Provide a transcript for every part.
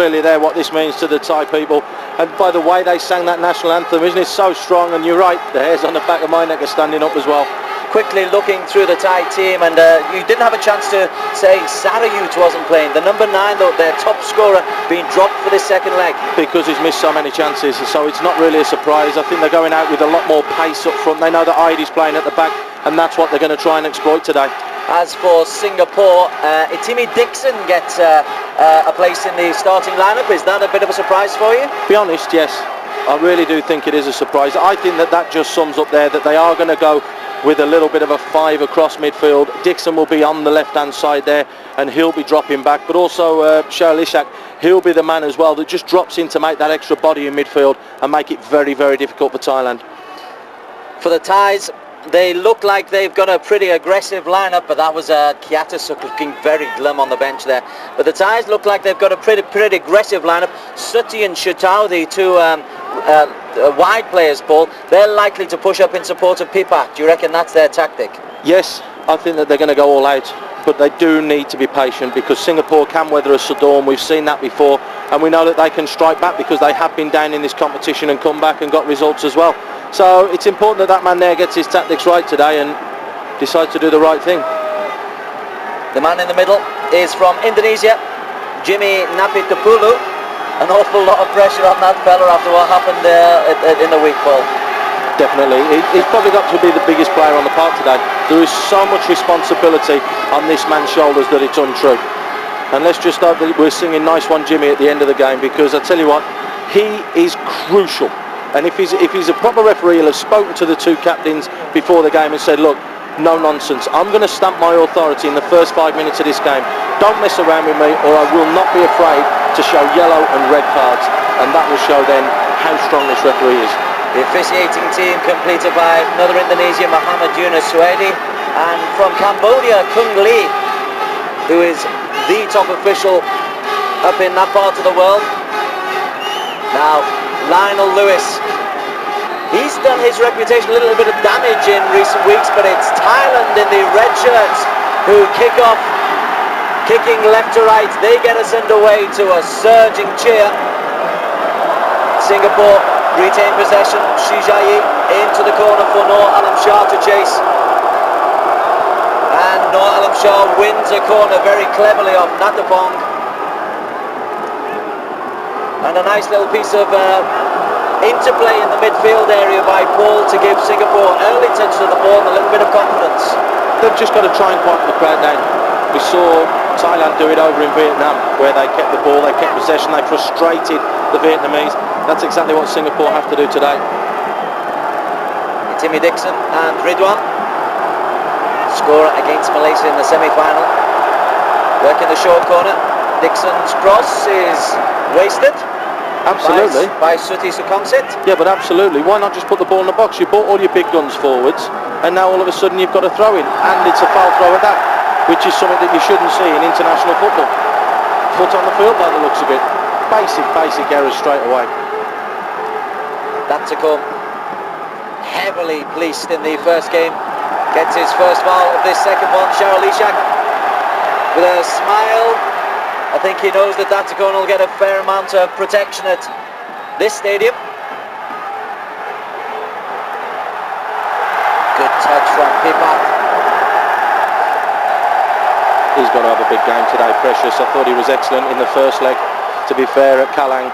Clearly there what this means to the Thai people, and by the way they sang that national anthem, isn't it so strong? And you're right, the hairs on the back of my neck are standing up as well. Quickly looking through the Thai team, and you didn't have a chance to say Sarayut wasn't playing. The number 9 though, their top scorer, being dropped for this second leg. Because he's missed so many chances, so it's not really a surprise. I think they're going out with a lot more pace up front. They know that Hairi's playing at the back, and that's what they're going to try and exploit today. As for Singapore, Itimi Dixon gets a place in the starting lineup. Is that a bit of a surprise for you? To be honest, yes. I really do think it is a surprise. I think that just sums up there that they are going to go with a little bit of a 5 across midfield. Dixon will be on the left-hand side there, and he'll be dropping back. But also Suphachalasai, he'll be the man as well that just drops in to make that extra body in midfield and make it very, very difficult for Thailand. For the Thais, they look like they've got a pretty aggressive lineup, but that was Kiatasuk looking very glum on the bench there. But the Thais look like they've got a pretty aggressive lineup. Suti and Shutau, the two wide players, Paul, they're likely to push up in support of Pipat. Do you reckon that's their tactic? Yes, I think that they're going to go all out, but they do need to be patient because Singapore can weather a storm. We've seen that before, and we know that they can strike back because they have been down in this competition and come back and got results as well. So it's important that man there gets his tactics right today and decides to do the right thing. The man in the middle is from Indonesia, Jimmy Napitupulu. An awful lot of pressure on that fella after what happened in the week, Paul. Definitely. He's probably got to be the biggest player on the park today. There is so much responsibility on this man's shoulders that it's untrue. And let's just start that we're singing Nice One Jimmy at the end of the game, because I tell you what, he is crucial. And if he's a proper referee, he'll have spoken to the two captains before the game and said, look, no nonsense. I'm going to stamp my authority in the first 5 minutes of this game. Don't mess around with me, or I will not be afraid to show yellow and red cards. And that will show then how strong this referee is. The officiating team completed by another Indonesian, Muhammad Yunus Suedi, and from Cambodia, Kung Lee, who is the top official up in that part of the world. Now, Lionel Lewis, he's done his reputation a little bit of damage in recent weeks, but it's Thailand in the red shirts who kick off, kicking left to right. They get us underway to a surging cheer. Singapore retain possession. Shijayi into the corner for Noor Alam Shah to chase. And Noor Alam Shah wins a corner very cleverly off Natapong. And a nice little piece of interplay in the midfield area by Paul to give Singapore an early touch to the ball and a little bit of confidence. They've just got to try and quiet the crowd down. We saw Thailand do it over in Vietnam, where they kept the ball, they kept possession, they frustrated the Vietnamese. That's exactly what Singapore have to do today. Timmy Dixon and Ridwan, scorer against Malaysia in the semi-final. Working the short corner. Dixon's cross is wasted. Absolutely. By Suti Sukhomsit. Yeah, but absolutely. Why not just put the ball in the box? You brought all your big guns forwards, and now all of a sudden you've got a throw in, and it's a foul throw at that, which is something that you shouldn't see in international football. Foot on the field by the looks of it. Basic errors straight away. That's to come. Heavily policed in the first game. Gets his first foul of this second one. Khairul Amri with a smile. I think he knows that Datakon will get a fair amount of protection at this stadium. Good touch from Pipat. He's got to have a big game today, Precious. I thought he was excellent in the first leg, to be fair, at Kallang.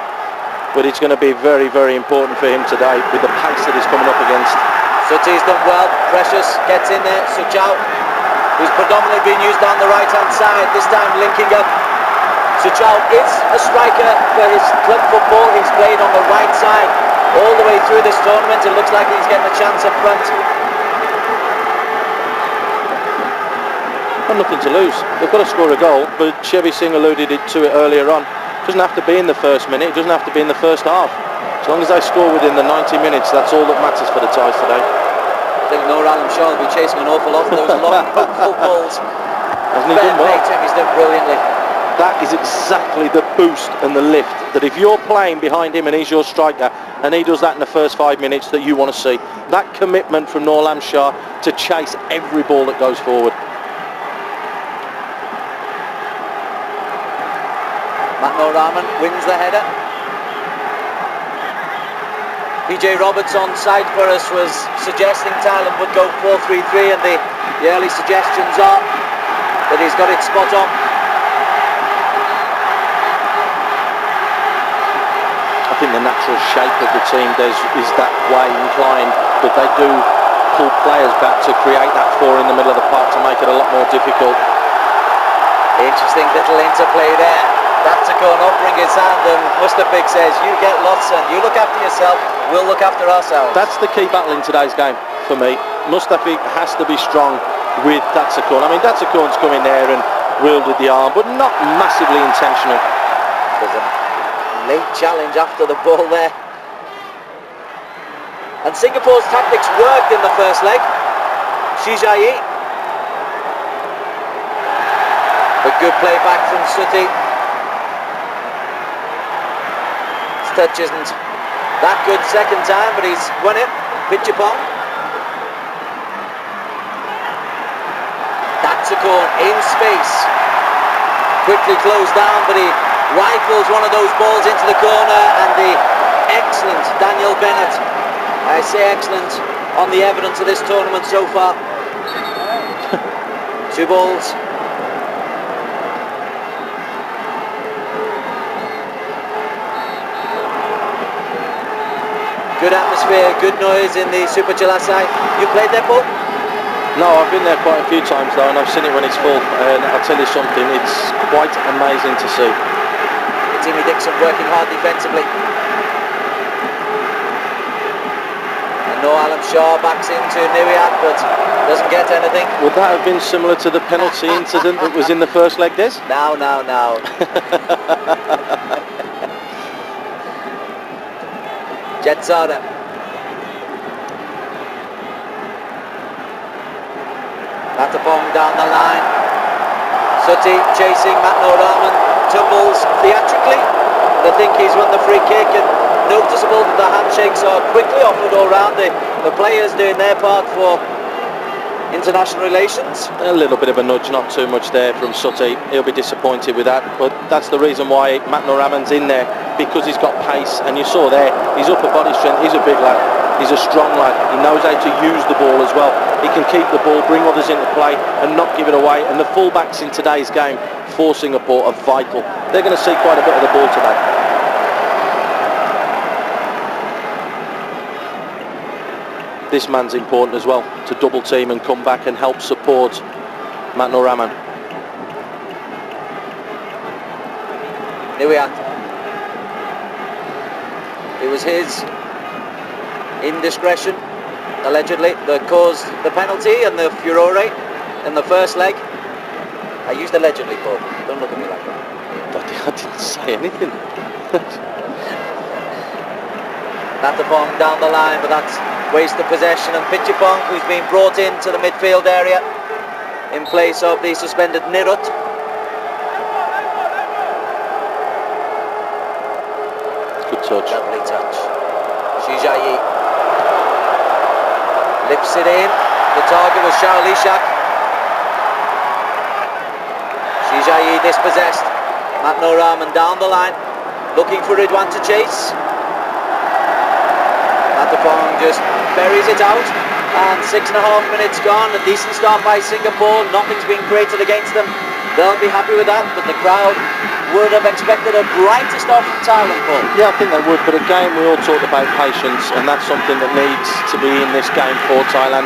But it's going to be very, very important for him today with the pace that he's coming up against. Suti's done well. Precious gets in there. Suchao, who's predominantly been used down the right-hand side, this time linking up. Suchao is a striker for his club football. He's played on the right side all the way through this tournament. It looks like he's getting a chance up front. Well, nothing to lose. They've got to score a goal, but Chevy Singh alluded to it earlier on. It doesn't have to be in the first minute, it doesn't have to be in the first half. As long as they score within the 90 minutes, that's all that matters for the Thais today. I think Noor Alam Shah will be chasing an awful lot of those long footballs. Hasn't he done well? He's done brilliantly. That is exactly the boost and the lift that if you're playing behind him and he's your striker and he does that in the first 5 minutes, that you want to see. That commitment from Noor Alam Shah to chase every ball that goes forward. Ratnaraman wins the header. PJ Roberts on side for us was suggesting Thailand would go 4-3-3, and the early suggestions are that he's got it spot on. I think the natural shape of the team is that way inclined, but they do pull players back to create that four in the middle of the park to make it a lot more difficult. Interesting little interplay there. Datsukun offering his hand, and Mustafik says, you get lots and you look after yourself, we'll look after ourselves. That's the key battle in today's game for me. Mustafik has to be strong with Datsukun. I mean, Datsukun's come in there and wielded the arm, but not massively intentional. There's a late challenge after the ball there. And Singapore's tactics worked in the first leg. Shijai. A good play back from Suti. His touch isn't that good second time, but he's won it. Pitchapong. Datsukun in space. Quickly closed down, but he rifles one of those balls into the corner, and the excellent Daniel Bennett, I say excellent on the evidence of this tournament so far. 2 balls. Good atmosphere, good noise in the Suphachalasai. You played there, Paul? No, I've been there quite a few times though, and I've seen it when it's full, and I'll tell you something, it's quite amazing to see. Timmy Dixon working hard defensively. And no Alam Shah backs into Niwiat, but doesn't get anything. Would that have been similar to the penalty incident that was in the first leg, Des? Now. Jetsada. Matapong down the line. Suti chasing Ratnaraman. Tumbles theatrically. I think he's won the free kick, and noticeable that the handshakes are quickly offered all round. The players doing their part for international relations. A little bit of a nudge, not too much there from Suti. He'll be disappointed with that, but that's the reason why Ratnaraman's in there, because he's got pace, and you saw there, he's upper body strength, he's a big lad, he's a strong lad, he knows how to use the ball as well. He can keep the ball, bring others into play and not give it away, and the fullbacks in today's game for Singapore are vital. They're going to see quite a bit of the ball today. This man's important as well, to double team and come back and help support Ratnaraman. Niwiat. It was his indiscretion, allegedly, that caused the penalty and the furore in the first leg. I used allegedly, Paul. Don't look at me like that. I didn't say anything. Natapong down the line, but that's waste of possession, and Pitchapong, who's been brought into the midfield area in place of the suspended Nirut. Good touch. Lovely touch. Shijai lifts it in. The target was Shaolishak. Shijai dispossessed. Ratnaraman down the line, looking for Ridwan to chase. Matapong just buries it out, and 6.5 minutes gone. A decent start by Singapore. Nothing's been created against them. They'll be happy with that, but the crowd would have expected a brighter start from Thailand, Paul. Yeah, I think they would, but again, we all talked about patience, and that's something that needs to be in this game for Thailand.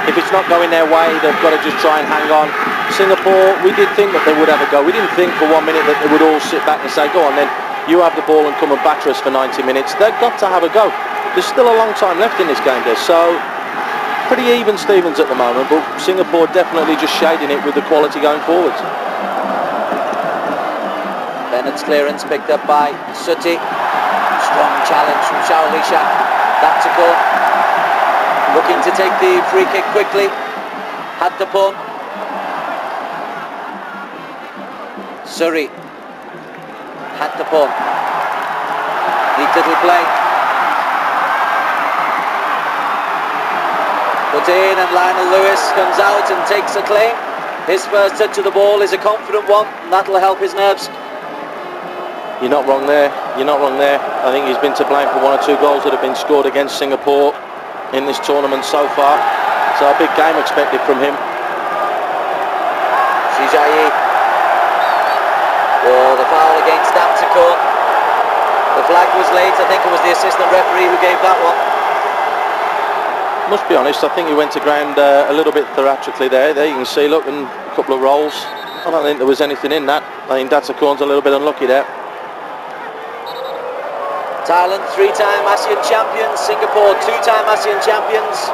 If it's not going their way, they've got to just try and hang on. Singapore, we did think that they would have a go. We didn't think for 1 minute that they would all sit back and say, go on then, you have the ball and come and batter us for 90 minutes. They've got to have a go. There's still a long time left in this game, there, so pretty even Stevens at the moment, but Singapore definitely just shading it with the quality going forwards. Bennett's clearance picked up by Suti. Strong challenge from Shaolishak. Datsukun looking to take the free kick quickly. Hattapong. Suri. Hattapong. Neat little play. Put in, and Lionel Lewis comes out and takes a claim. His first touch of the ball is a confident one, and that'll help his nerves. You're not wrong there. You're not wrong there. I think he's been to blame for 1 or 2 goals that have been scored against Singapore in this tournament so far. So a big game expected from him. Shijai. Oh, the foul against Damtakon. The flag was late. I think it was the assistant referee who gave that one. Must be honest, I think he went to ground a little bit theatrically there. There you can see, look, and a couple of rolls. I don't think there was anything in that. I think Damtakon's a little bit unlucky there. Thailand, 3-time ASEAN champions. Singapore, 2-time ASEAN champions.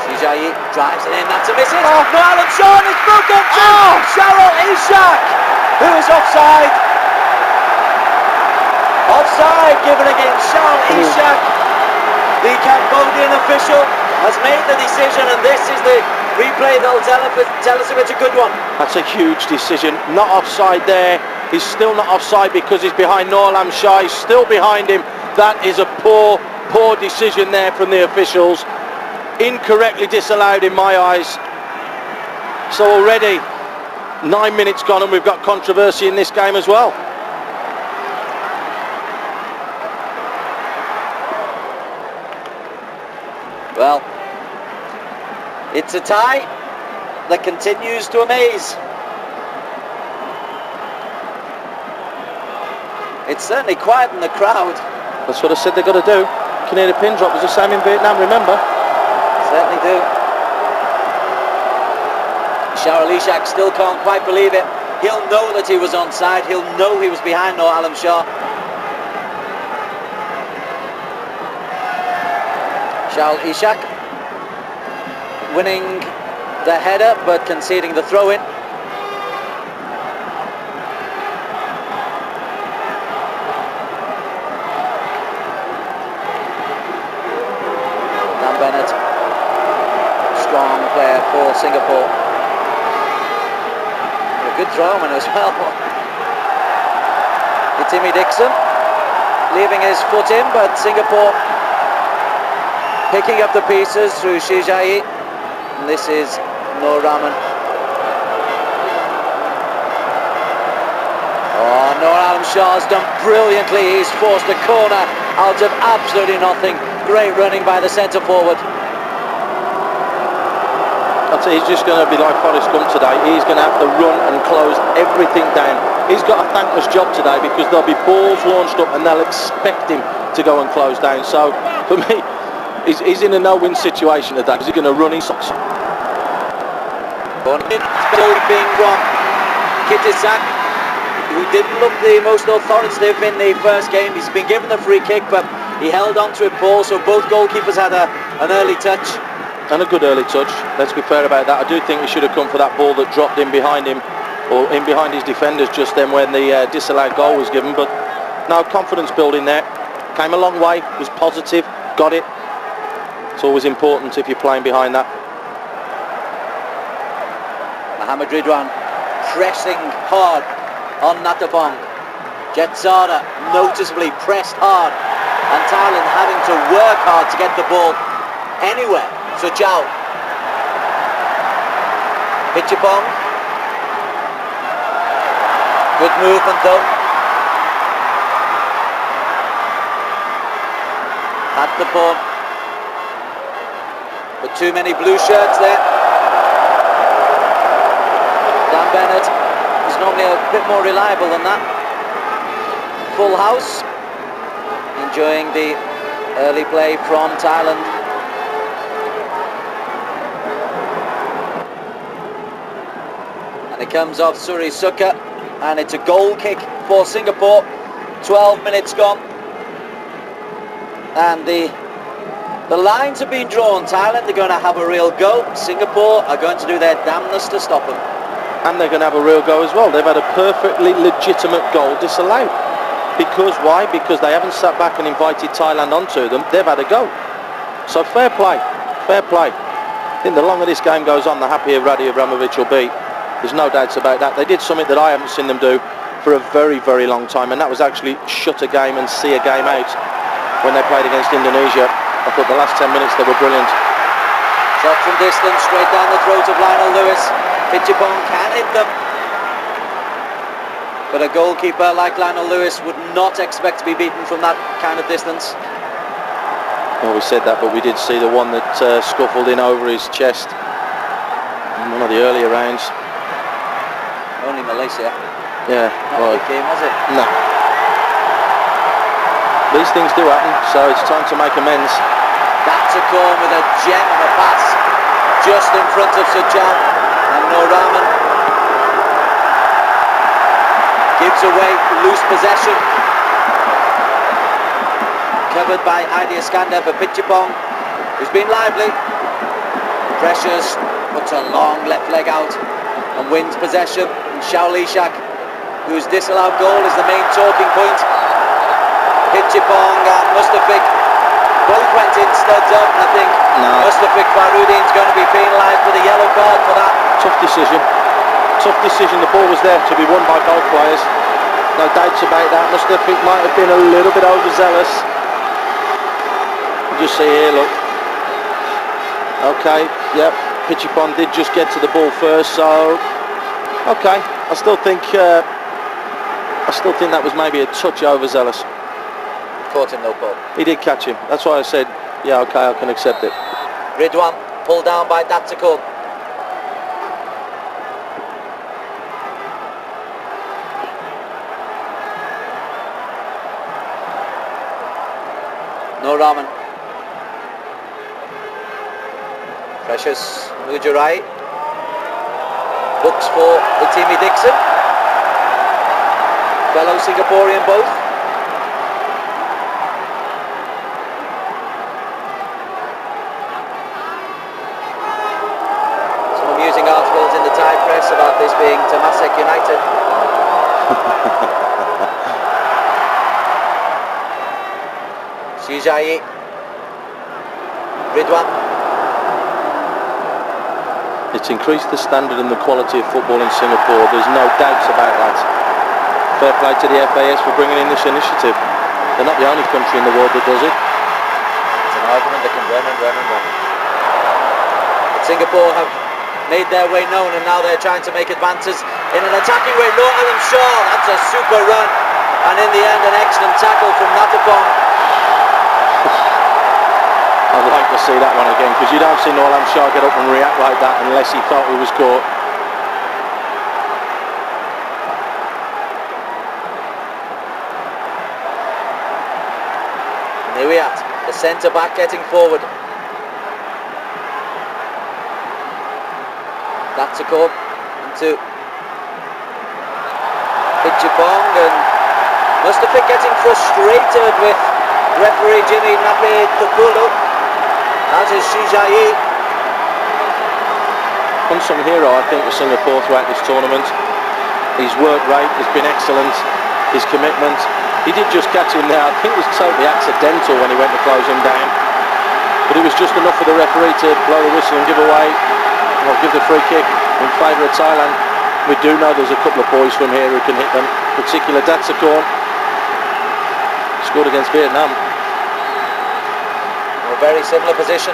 Shijai drives it in, that's a miss. Oh, no, Alan Shaw, it's broken to Khairul Ishak, who is offside. Offside given against Khairul Ishak. The Cambodian official has made the decision, and this is the replay that will tell us if it's a good one. That's a huge decision. Not offside there. He's still not offside because he's behind Norlam Shah. He's still behind him. That is a poor decision there from the officials. Incorrectly disallowed in my eyes. So already 9 minutes gone and we've got controversy in this game as well. Well, it's a tie that continues to amaze. It's certainly quiet in the crowd. That's what I said they've got to do. You can hear the pin drop. It was the same in Vietnam, remember? Certainly do. Khairul Ishak still can't quite believe it. He'll know that he was onside. He'll know he was behind Noor Alam Shah. Khairul Ishak winning the header but conceding the throw-in. Dan Bennett, strong player for Singapore. A good throw-in as well. Timmy Dixon leaving his foot in, but Singapore picking up the pieces through Shijai. And this is Noor Rahman. Oh, Noor Alam Shah has done brilliantly. He's forced a corner out of absolutely nothing. Great running by the centre forward. I'd say he's just going to be like Forrest Gump today. He's going to have to run and close everything down. He's got a thankless job today because there'll be balls launched up and they'll expect him to go and close down. So for me, he's in a no-win situation today. Is he going to run his socks? Being from Kitisak, who didn't look the most authoritative in the first game. He's been given the free kick, but he held on to it, Paul, so both goalkeepers had an early touch. And a good early touch, let's be fair about that. I do think he should have come for that ball that dropped in behind him, or in behind his defenders just then when the disallowed goal was given. But no, confidence building there. Came a long way, was positive, got it. It's always important if you're playing behind that. Mohamed Ridwan pressing hard on Natapong. Jetsada noticeably pressed hard, and Thailand having to work hard to get the ball anywhere. So Chow. Pitchapong. Good movement though. Natapong. But too many blue shirts there. Dan Bennett is normally a bit more reliable than that. Full house. Enjoying the early play from Thailand. And it comes off Suri Suka, and it's a goal kick for Singapore. 12 minutes gone. And the lines have been drawn. Thailand are going to have a real go. Singapore are going to do their damnedest to stop them. And they're going to have a real go as well. They've had a perfectly legitimate goal disallowed. Because why? Because they haven't sat back and invited Thailand onto them. They've had a go. So fair play. Fair play. I think the longer this game goes on, the happier Radi Abramovich will be. There's no doubts about that. They did something that I haven't seen them do for a very, very long time, and that was actually shut a game and see a game out when they played against Indonesia. I thought the last 10 minutes they were brilliant. Shot from distance, straight down the throat of Lionel Lewis. Pitchipong can hit them. But a goalkeeper like Lionel Lewis would not expect to be beaten from that kind of distance. Well, we said that, but we did see the one that scuffled in over his chest in one of the earlier rounds. Only Malaysia. Yeah. Not a big game, was it? No. These things do happen, so it's time to make amends. That's a goal with a gem of a pass just in front of Sujal, and Noor Rahman gives away loose possession, covered by Aidi Iskander for Pitchipong, who's been lively. Pressures, puts a long left leg out and wins possession. And Shaoli Shak, whose disallowed goal is the main talking point. Pitchipong and Mustafik both went in studs up, and I think Mustafik Faruddin's going to be penalised with a yellow card for that. Tough decision. Tough decision. The ball was there to be won by both players. No doubts about that. Mustafik might have been a little bit overzealous. You just see here, look. Okay, yep. Pitchipong did just get to the ball first, so okay. I still think that was maybe a touch overzealous. Caught him, no ball. He did catch him. That's why I said, yeah, okay, I can accept it. Ridwan pulled down by Datsukon. Noor Rahman. Precious Mujirai. Books for Itimi Dixon. Fellow Singaporean both. Articles in the Thai press about this being Temasek United. Shijai, Ridwan. It's increased the standard and the quality of football in Singapore. There's no doubts about that. Fair play to the FAS for bringing in this initiative. They're not the only country in the world that does it. It's an argument that can run and run and run. But Singapore have made their way known, and now they're trying to make advances in an attacking way. Noor Alam Shah, that's a super run, and in the end an excellent tackle from Natapong. I'd like to see that one again, because you don't see Noor Alam Shah get up and react like that unless he thought he was caught. And here we are, the centre back getting forward. Datsukon into Pitchipong, and Mustafik getting frustrated with referee Jimmy Napitupulu, as is Shijai. Unsung hero, I think, for Singapore throughout this tournament. His work rate has been excellent, his commitment. He did just catch him there. I think it was totally accidental when he went to close him down, but it was just enough for the referee to blow the whistle and give the free kick in favour of Thailand. We do know there's a couple of boys from here who can hit them, particularly Datsukon. Scored against Vietnam. A very similar position.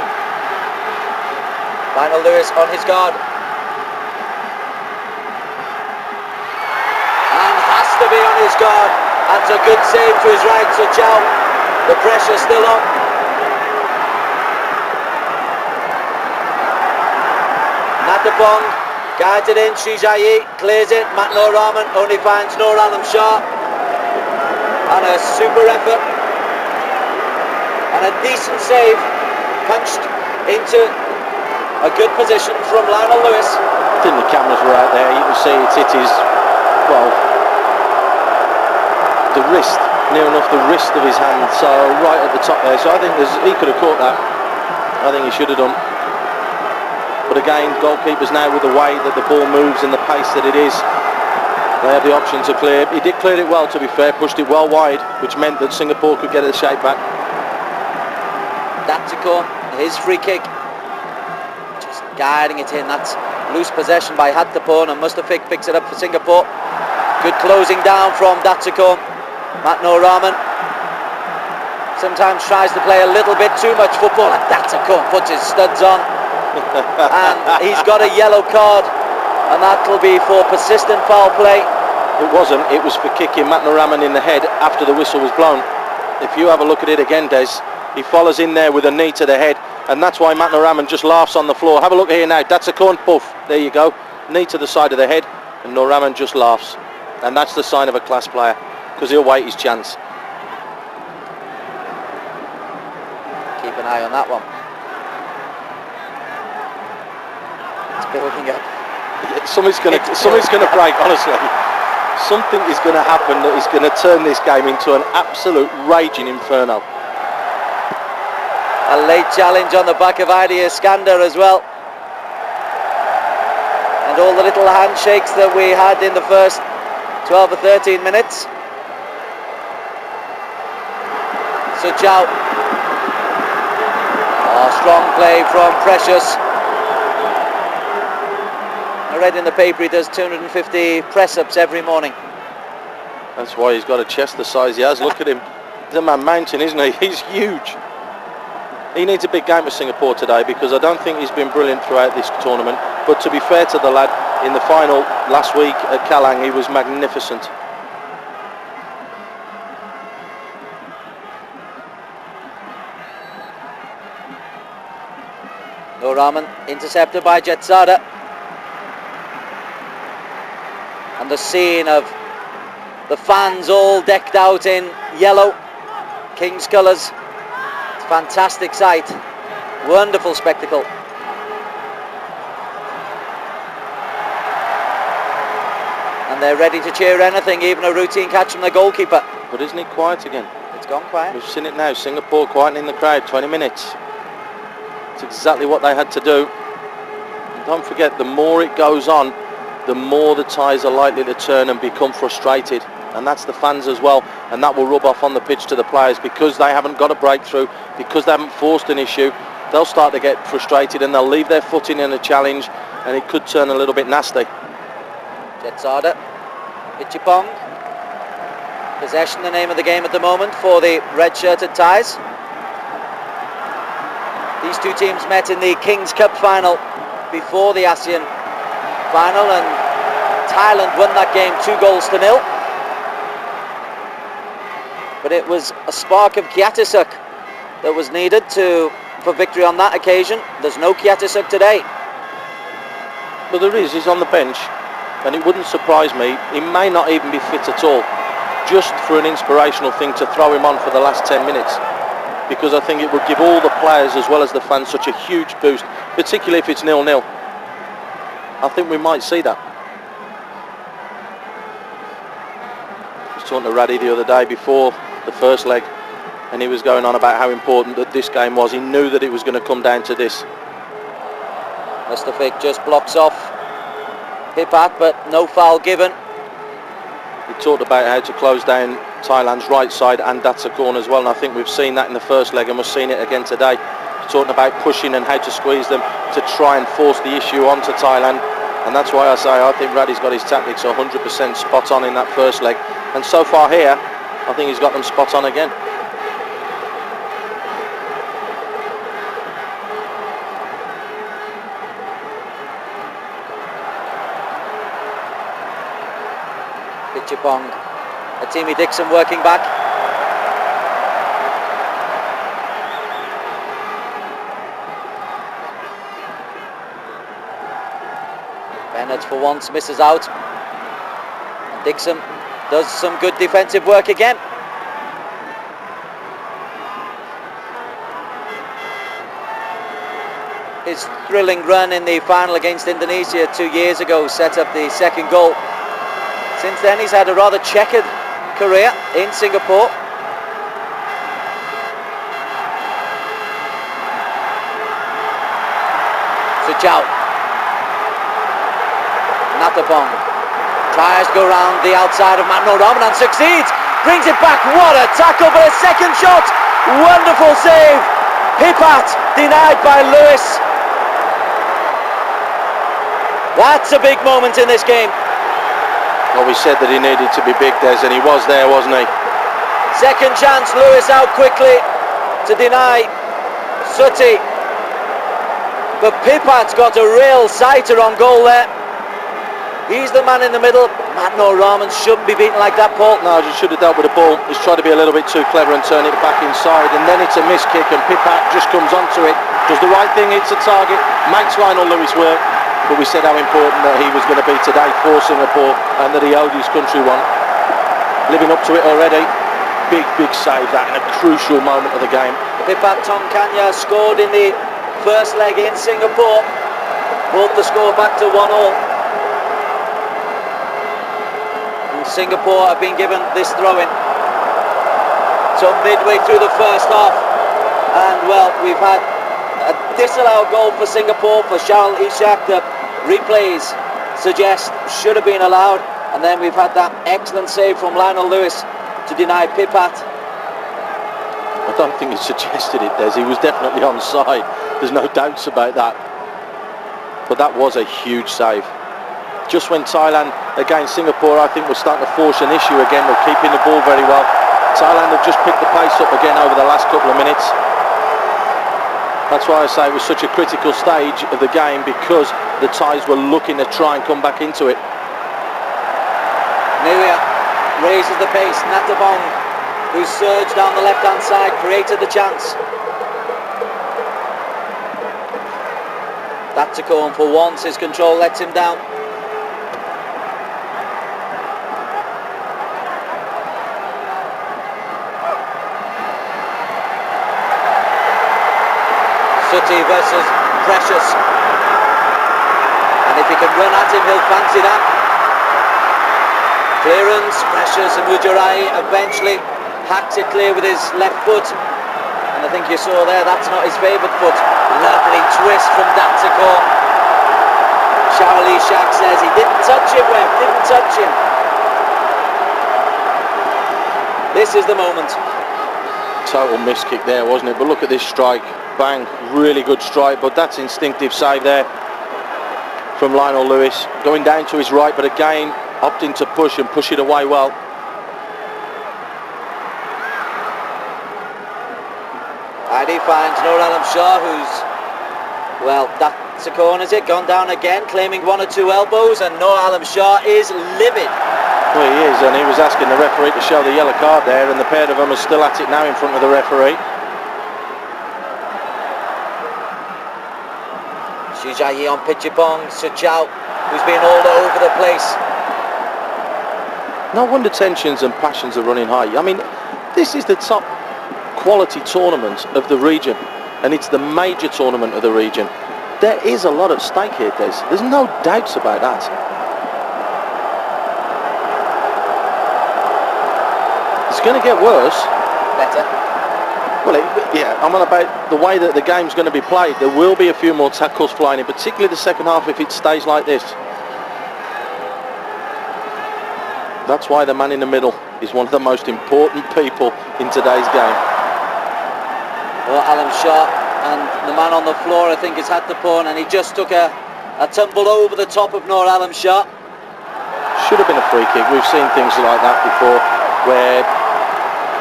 Lionel Lewis on his guard. And has to be on his guard. That's a good save to his right, so Chow. The pressure's still on. Natapong guides it in, Shijai clears it, Noor Rahman only finds Noor Alam Shah, and a super effort and a decent save, punched into a good position from Lionel Lewis. I think the cameras were out there, you can see it's hit his, well, the wrist, near enough the wrist of his hand, so right at the top there, so I think he could have caught that. I think he should have done. But again, goalkeepers now, with the way that the ball moves and the pace that it is, they have the option to clear. He did clear it well, to be fair, pushed it well wide, which meant that Singapore could get the shape back. Datsukon, his free kick, just guiding it in. That's loose possession by Hattapon, and Mustafik picks it up for Singapore. Good closing doan from Datsukon. Noor Rahman sometimes tries to play a little bit too much football, and that's a cut, puts his studs on. And he's got a yellow card, and that'll be for persistent foul play. It wasn't, it was for kicking McNaraman in the head after the whistle was blown. If you have a look at it again, Des, he follows in there with a knee to the head, and that's why McNaraman just laughs on the floor. Have a look here now, that's a corn puff. There you go, knee to the side of the head, and Naraman just laughs. And that's the sign of a class player, because he'll wait his chance. Keep an eye on that one. It's building up. Something's going to break, honestly. Something is going to happen that is going to turn this game into an absolute raging inferno. A late challenge on the back of Hairi Iskander as well. And all the little handshakes that we had in the first 12 or 13 minutes. So Chow. Oh, strong play from Precious. I read in the paper he does 250 press-ups every morning. That's why he's got a chest the size he has. Look at him. He's a man mountain, isn't he? He's huge. He needs a big game for Singapore today, because I don't think he's been brilliant throughout this tournament. But to be fair to the lad, in the final last week at Kallang, he was magnificent. No Rahman, intercepted by Jetsada. And the scene of the fans all decked out in yellow, King's colours. It's a fantastic sight, wonderful spectacle. And they're ready to cheer anything, even a routine catch from the goalkeeper. But isn't it quiet again? It's gone quiet. We've seen it now, Singapore quietening the crowd, 20 minutes. It's exactly what they had to do. And don't forget, the more it goes on, the more the ties are likely to turn and become frustrated. And that's the fans as well. And that will rub off on the pitch to the players, because they haven't got a breakthrough, because they haven't forced an issue. They'll start to get frustrated and they'll leave their footing in a challenge, and it could turn a little bit nasty. Jetsada, Ichipong. Possession, the name of the game at the moment for the red-shirted Thais. These two teams met in the King's Cup final before the ASEAN final, and Thailand won that game 2-0. But it was a spark of Kiatisuk that was needed for victory on that occasion. There's no Kiatisuk today. Well, there is. He's on the bench, and it wouldn't surprise me. He may not even be fit at all, just for an inspirational thing to throw him on for the last 10 minutes. Because I think it would give all the players as well as the fans such a huge boost, particularly if it's 0-0. I think we might see that. I was talking to Raddy the other day before the first leg, and he was going on about how important that this game was. He knew that it was going to come down to this. Mustafiq just blocks off Pipat, but no foul given. He talked about how to close down Thailand's right side and Datsakorn as well, and I think we've seen that in the first leg and we've seen it again today. He's talking about pushing and how to squeeze them to try and force the issue onto Thailand, and that's why I say I think Raddy's got his tactics 100% spot on in that first leg, and so far here I think he's got them spot on again. Chipong, Atimi Dixon working back. Bennett for once misses out. And Dixon does some good defensive work again. His thrilling run in the final against Indonesia 2 years ago set up the second goal. Since then he's had a rather checkered career in Singapore. Suchao. Natapong tries to go around the outside of Matno Raman and succeeds. Brings it back. What a tackle for a second shot. Wonderful save. Pipat denied by Lewis. That's a big moment in this game. Well, we said that he needed to be big, Des, and he was there, wasn't he? Second chance, Lewis out quickly. to deny Sutty. But Pipat's got a real sighter on goal there. He's the man in the middle. Matno Rahman shouldn't be beaten like that, Paul. No, he should have dealt with the ball. He's tried to be a little bit too clever and turn it back inside, and then it's a miss kick, and Pipat just comes onto it, does the right thing, hits the target, makes Lionel Lewis work. But we said how important that he was going to be today for Singapore, and that he owed his country one. Living up to it already. Big save that in a crucial moment of the game. Pipat Thonkanya scored in the first leg in Singapore. Brought the score back to 1-1. Singapore have been given this throw-in. So midway through the first half, and well, we've had a disallowed goal for Singapore for Khairul Ishak that replays suggest should have been allowed, and then we've had that excellent save from Lionel Lewis to deny Pipat. I don't think he suggested it, Des. He was definitely onside. There's no doubts about that. But that was a huge save. Just when Thailand against Singapore, I think, was starting to force an issue again with keeping the ball very well. Thailand have just picked the pace up again over the last couple of minutes. That's why I say it was such a critical stage of the game, because the Thais were looking to try and come back into it. Nuya raises the pace. Natabong, who surged down the left-hand side, created the chance. Datacone, for once, his control lets him down. Sutty versus Precious, and if he can run at him, he'll fancy that. Clearance, Precious, and Mujarai eventually hacks it clear with his left foot, and I think you saw there, that's not his favourite foot. Lovely twist from Datacone. Khairul Ishak says he didn't touch him, Webb, didn't touch him. This is the moment. Total miss kick there, wasn't it? But look at this strike. Bang, really good strike, but that's instinctive save there from Lionel Lewis. Going down to his right, but again opting to push and push it away well. Hairi finds Nur Alam Shah, who's, well, that's a corner, is it? Gone down again, claiming one or two elbows, and Nur Alam Shah is livid. Well, he is, and he was asking the referee to show the yellow card there, and the pair of them are still at it now in front of the referee. Shujayi on Pichipong, Suchao, who's been all over the place. No wonder tensions and passions are running high. I mean, this is the top quality tournament of the region, and it's the major tournament of the region. There is a lot at stake here, Des. There's no doubts about that. It's going to get worse. Better. Well, yeah, I'm on about the way that the game's going to be played. There will be a few more tackles flying in, particularly the second half if it stays like this. That's why the man in the middle is one of the most important people in today's game. Well, Alam Shah and the man on the floor, I think, has had the pawn, and he just took a tumble over the top of Nur Alam Shah. Should have been a free kick. We've seen things like that before, where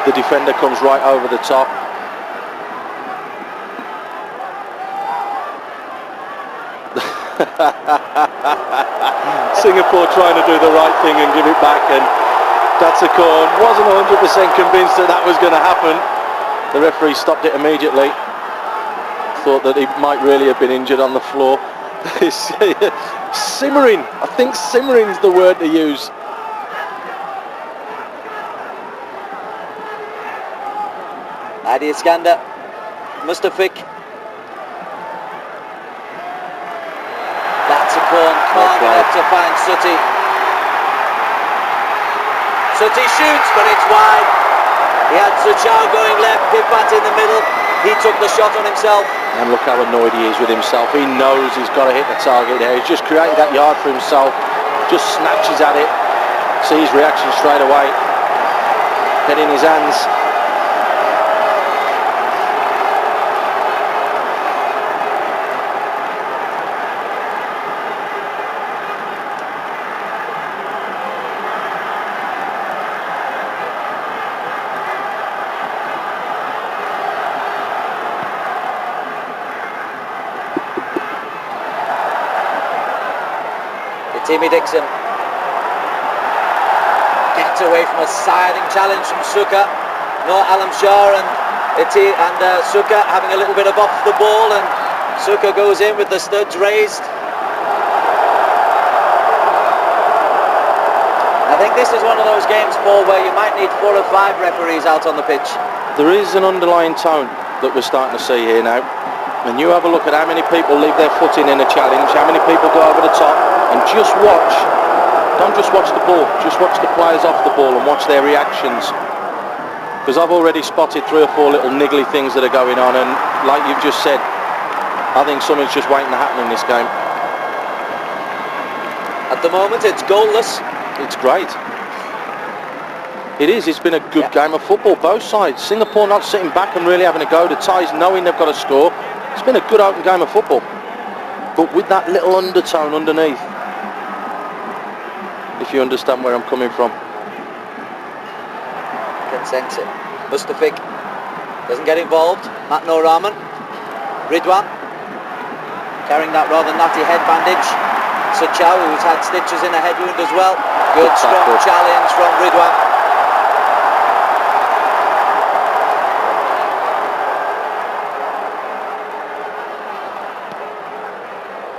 the defender comes right over the top. Singapore trying to do the right thing and give it back, and Datacone wasn't 100% convinced that that was going to happen. The referee stopped it immediately. Thought that he might really have been injured on the floor. Simmering, I think simmering is the word to use. Adi Iskander, Mustafik. Datacone can't get up to find Sutty. Sutty shoots, but it's wide. He had Suchao going left, Pipat in the middle. He took the shot on himself. And look how annoyed he is with himself. He knows he's got to hit the target there. He's just created that yard for himself. Just snatches at it. See his reaction straight away. Head in his hands. Timmy Dixon gets away from a siding challenge from Suka. No, Alam Shah and Suka having a little bit of off the ball, and Suka goes in with the studs raised. I think this is one of those games, Paul, where you might need 4 or 5 referees out on the pitch. There is an underlying tone that we're starting to see here now. And you have a look at how many people leave their foot in a challenge, how many people go over the top, and just watch. Don't just watch the ball, just watch the players off the ball and watch their reactions. Because I've already spotted 3 or 4 little niggly things that are going on, and like you've just said, I think something's just waiting to happen in this game. At the moment it's goalless. It's great. It is. It's been a good game of football, both sides. Singapore not sitting back and really having a go. The Thais knowing they've got to score. It's been a good open game of football. But with that little undertone underneath. If you understand where I'm coming from. Can sense it. Mustafik doesn't get involved. Matno Rahman. Ridwan carrying that rather natty head bandage. Suchau, who's had stitches in a head wound as well. Good strong challenge from Ridwan.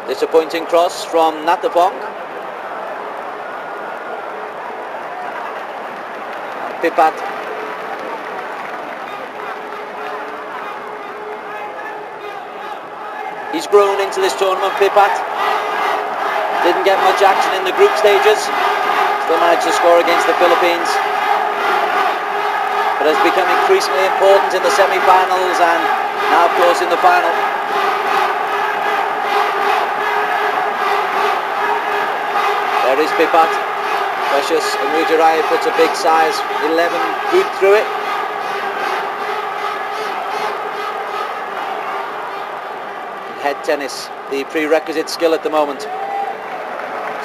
Disappointing cross from Natapong. Pipat. He's grown into this tournament, Pipat. Didn't get much action in the group stages. Still managed to score against the Philippines. But has become increasingly important in the semi-finals and now of course in the final. There is Pipat. Precious Mujirai puts a big size 11 boot through it. Head tennis, the prerequisite skill at the moment.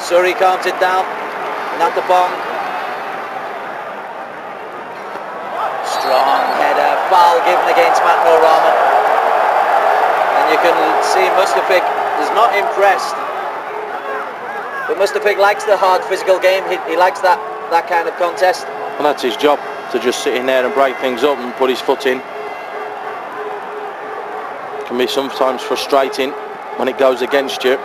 Suri calms it down. Natapong. Strong header, foul given against Matno Rahman. And you can see Mustafik is not impressed. But Mustafik likes the hard physical game. He likes that kind of contest. And that's his job, to just sit in there and break things up and put his foot in. It can be sometimes frustrating when it goes against you.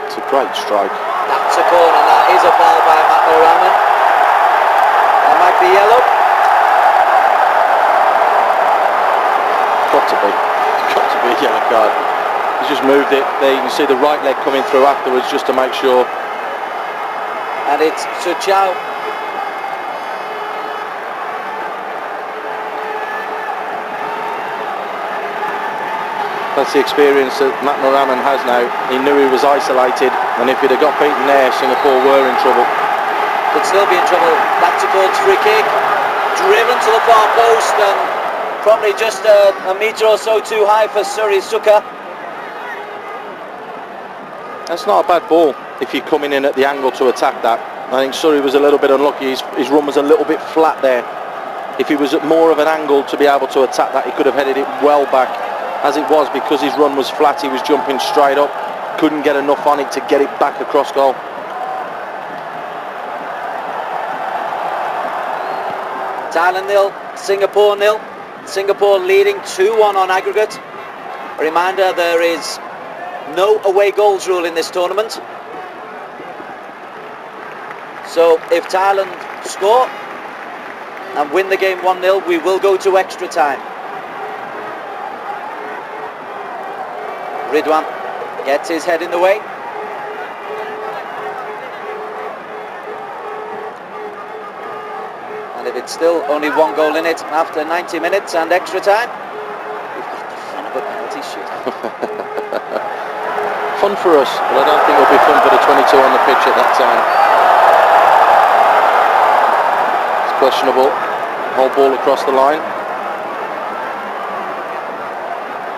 It's a great strike. That's a corner. That is a foul by Matno Rahman. That might be yellow. Got to be a yellow card. He's just moved it. There you can see the right leg coming through afterwards just to make sure. And it's Suchau. That's the experience that Matno Rahman has now. He knew he was isolated, and if he'd have got beaten there, Singapore were in trouble. Could still be in trouble. That's a good free kick. Driven to the far post and probably just a metre or so too high for Suri Suka. That's not a bad ball if you're coming in at the angle to attack that. I think Suri was a little bit unlucky. His run was a little bit flat there. If he was at more of an angle to be able to attack that, he could have headed it well back. As it was, because his run was flat, he was jumping straight up, couldn't get enough on it to get it back across goal. Thailand 0, Singapore 0. Singapore leading 2-1 on aggregate. A reminder, there is no away goals rule in this tournament. So if Thailand score and win the game 1-0, we will go to extra time. Ridwan gets his head in the way. And if it's still only 1 goal in it after 90 minutes and extra time, we've got the fun of a penalty shoot. Fun for us, but I don't think it'll be fun for the 22 on the pitch at that time. It's questionable. Whole ball across the line.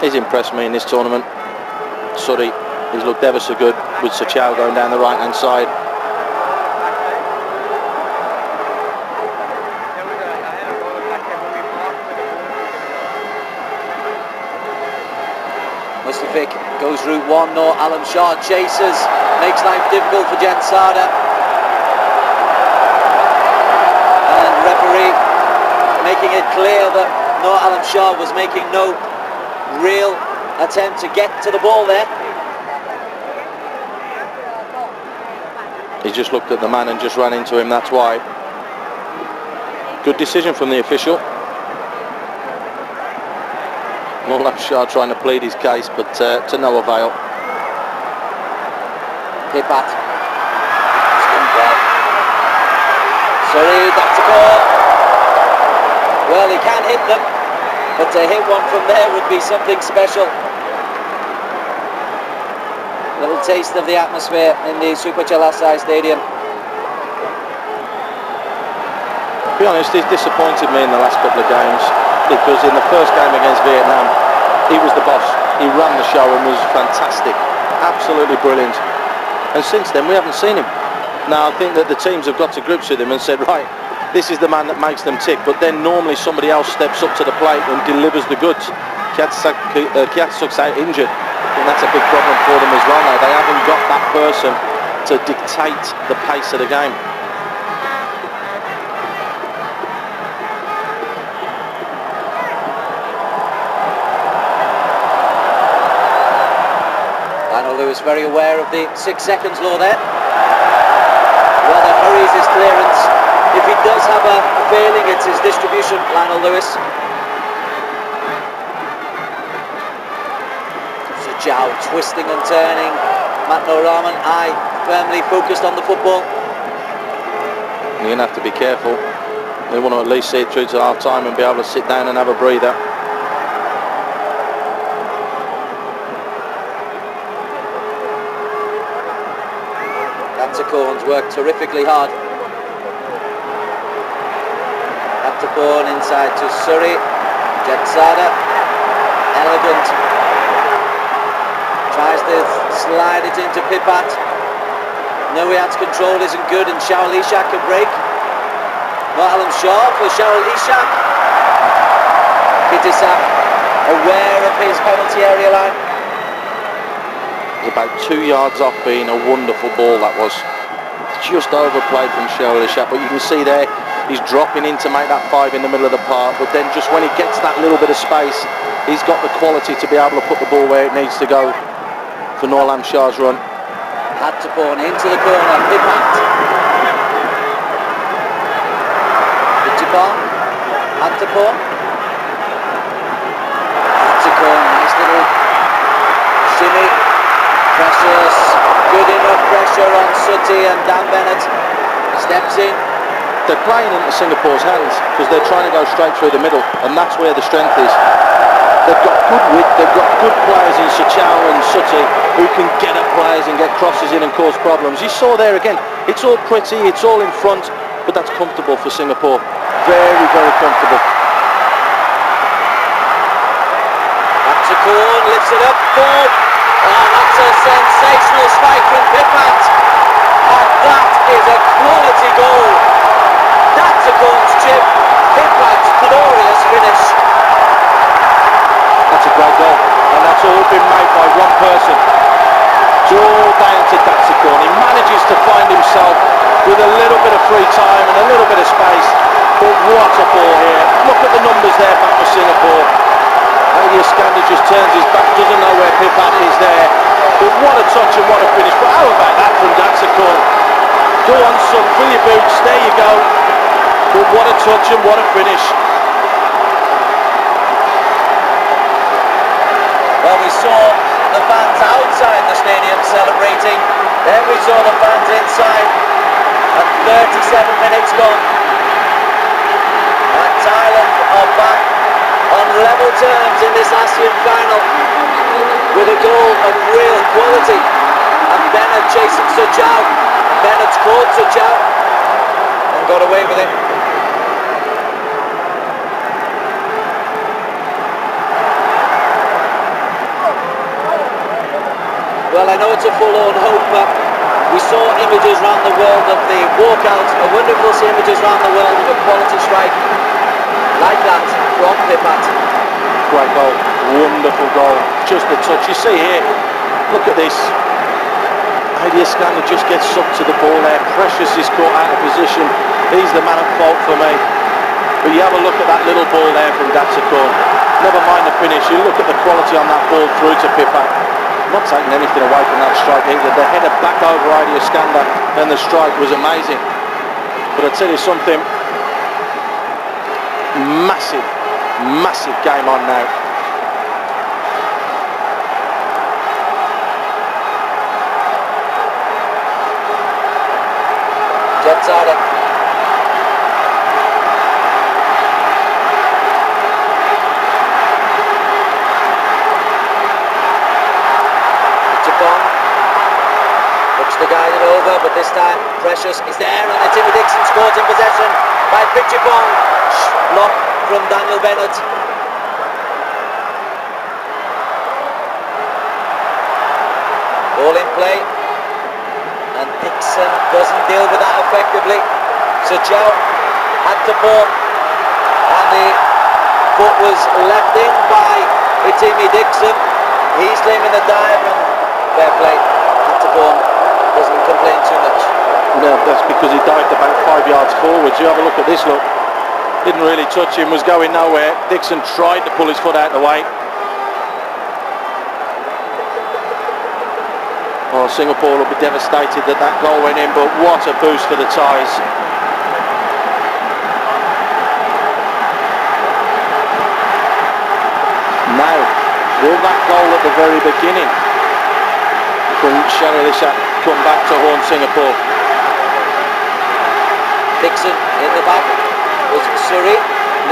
He's impressed me in this tournament. Suri, he's looked ever so good with Suchau going down the right hand side. terrific. Goes route one, no Alam Shah chases, makes life difficult for Jensada. And referee making it clear that no Alam Shah was making no real attempt to get to the ball there. He just looked at the man and just ran into him, that's why. Good decision from the official. Alam Shah trying to plead his case, but to no avail. Pipat. Sorry, that's a call. Well, he can hit them, but to hit one from there would be something special. Little taste of the atmosphere in the Suphachalasai stadium. To be honest, he's disappointed me in the last couple of games, because in the first game against Vietnam, he was the boss. He ran the show and was fantastic, absolutely brilliant. And since then, we haven't seen him. Now, I think that the teams have got to grips with him and said, right, this is the man that makes them tick. But then normally somebody else steps up to the plate and delivers the goods. Kiatsuk's out injured. I think that's a big problem for them as well now. They haven't got that person to dictate the pace of the game. Lewis very aware of the 6 seconds law there. Rather hurries his clearance. If he does have a failing, it's his distribution, Lionel Lewis. Sajau twisting and turning. Matt Noraman, eye firmly focused on the football. You're going to have to be careful. They want to at least see it through to half time and be able to sit down and have a breather. Corns worked terrifically hard. Aptaporn inside to Surrey. Jensada, elegant. Tries to slide it into Pipat. Noyat's control isn't good, and Shaul Ishak can break. Not Alam Shah for Shaul Ishak. Kittisak aware of his penalty area line. About 2 yards off being a wonderful ball that was. Just overplayed from Shaul Ishak, but you can see there he's dropping in to make that 5 in the middle of the park, but then just when he gets that little bit of space, he's got the quality to be able to put the ball where it needs to go for Nur Alam Shah's run. Aptaporn into the corner, Pipat. Pipat, Aptaporn. Aptaporn, nice little shimmy. Precious, good enough pressure on Sutty, and Dan Bennett steps in. They're playing into Singapore's hands because they're trying to go straight through the middle, and that's where the strength is. They've got good width, they've got good players in Sajau and Sutty who can get at players and get crosses in and cause problems. You saw there again, it's all pretty, it's all in front, but that's comfortable for Singapore. Very, very comfortable. Aptaporn lifts it up, boom! Oh, that's a sensational strike from Pipat, and that is a quality goal. That's a Corns chip. Pipat's glorious finish. That's a great goal, and that's all been made by one person. It's all down to Datsikorn. He manages to find himself with a little bit of free time and a little bit of space, but what a ball here. Look at the numbers there back for Singapore. Hairi just turns his back, doesn't know where Pipat is there. But what a touch and what a finish. But how about that from Datsikorn? Go on, son, fill your boots, there you go. But what a touch and what a finish. Well, we saw the fans outside the stadium celebrating. Then we saw the fans inside. And 37 minutes gone. And Thailand are back on level terms in this ASEAN final with a goal of real quality, and Bennett chasing Sajau. Bennett's caught Sajau and got away with it. Well, I know it's a full-on hope, but we saw images around the world of the walkout. I wonder if we'll see images around the world of a quality strike like that from Pipat. Great goal, wonderful goal. just the touch. You see here, look at this. Hairi just gets sucked to the ball there. Precious is caught out of position. He's the man at fault for me. But you have a look at that little ball there from Datsukon. Never mind the finish. You look at the quality on that ball through to Pipat. Not taking anything away from that strike either. The header back over Hairi and the strike was amazing. But I tell you something, massive game on now. Jetsada. Japon looks to guide it over, but this time Precious is there, and Timmy Dixon scores in possession by Pichipong. Block from Daniel Bennett. Ball in play, and Dixon doesn't deal with that effectively. So Joe had to pull, and the foot was left in by Timmy Dixon. He's claiming the dive, and fair play. Had to pull, doesn't complain too much. No, that's because he dived about 5 yards forwards. You have a look at this look. Didn't really touch him, was going nowhere. Dixon tried to pull his foot out of the way. Oh, Singapore will be devastated that that goal went in, but what a boost for the Thais. Now, will that goal at the very beginning from Sharilishak come back to haunt Singapore? Dixon in the back was Surrey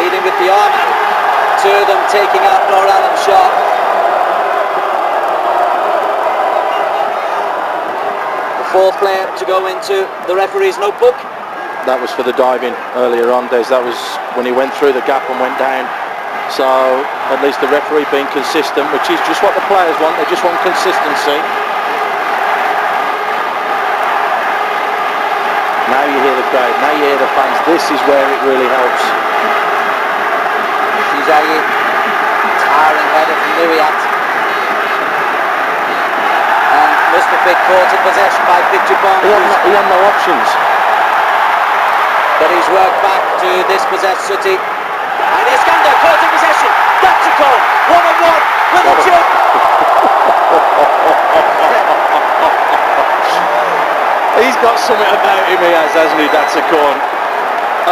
leading with the arm, and two of them taking out Noor Alam Shah. The fourth player to go into the referee's notebook. That was for the diving earlier on, Des. That was when he went through the gap and went down. So at least the referee being consistent, which is just what the players want. They just want consistency. Now you hear the crowd, now you hear the fans. This is where it really helps. Shizayi, towering header from Nuriat. And Mustafik caught in possession by Pichipong. He had no options. But he's worked back to dispossessed Suti. And Iskander caught in possession. Datsukon, 1-on-1 with a chip. He's got something about him, he has, hasn't he, Datsukon?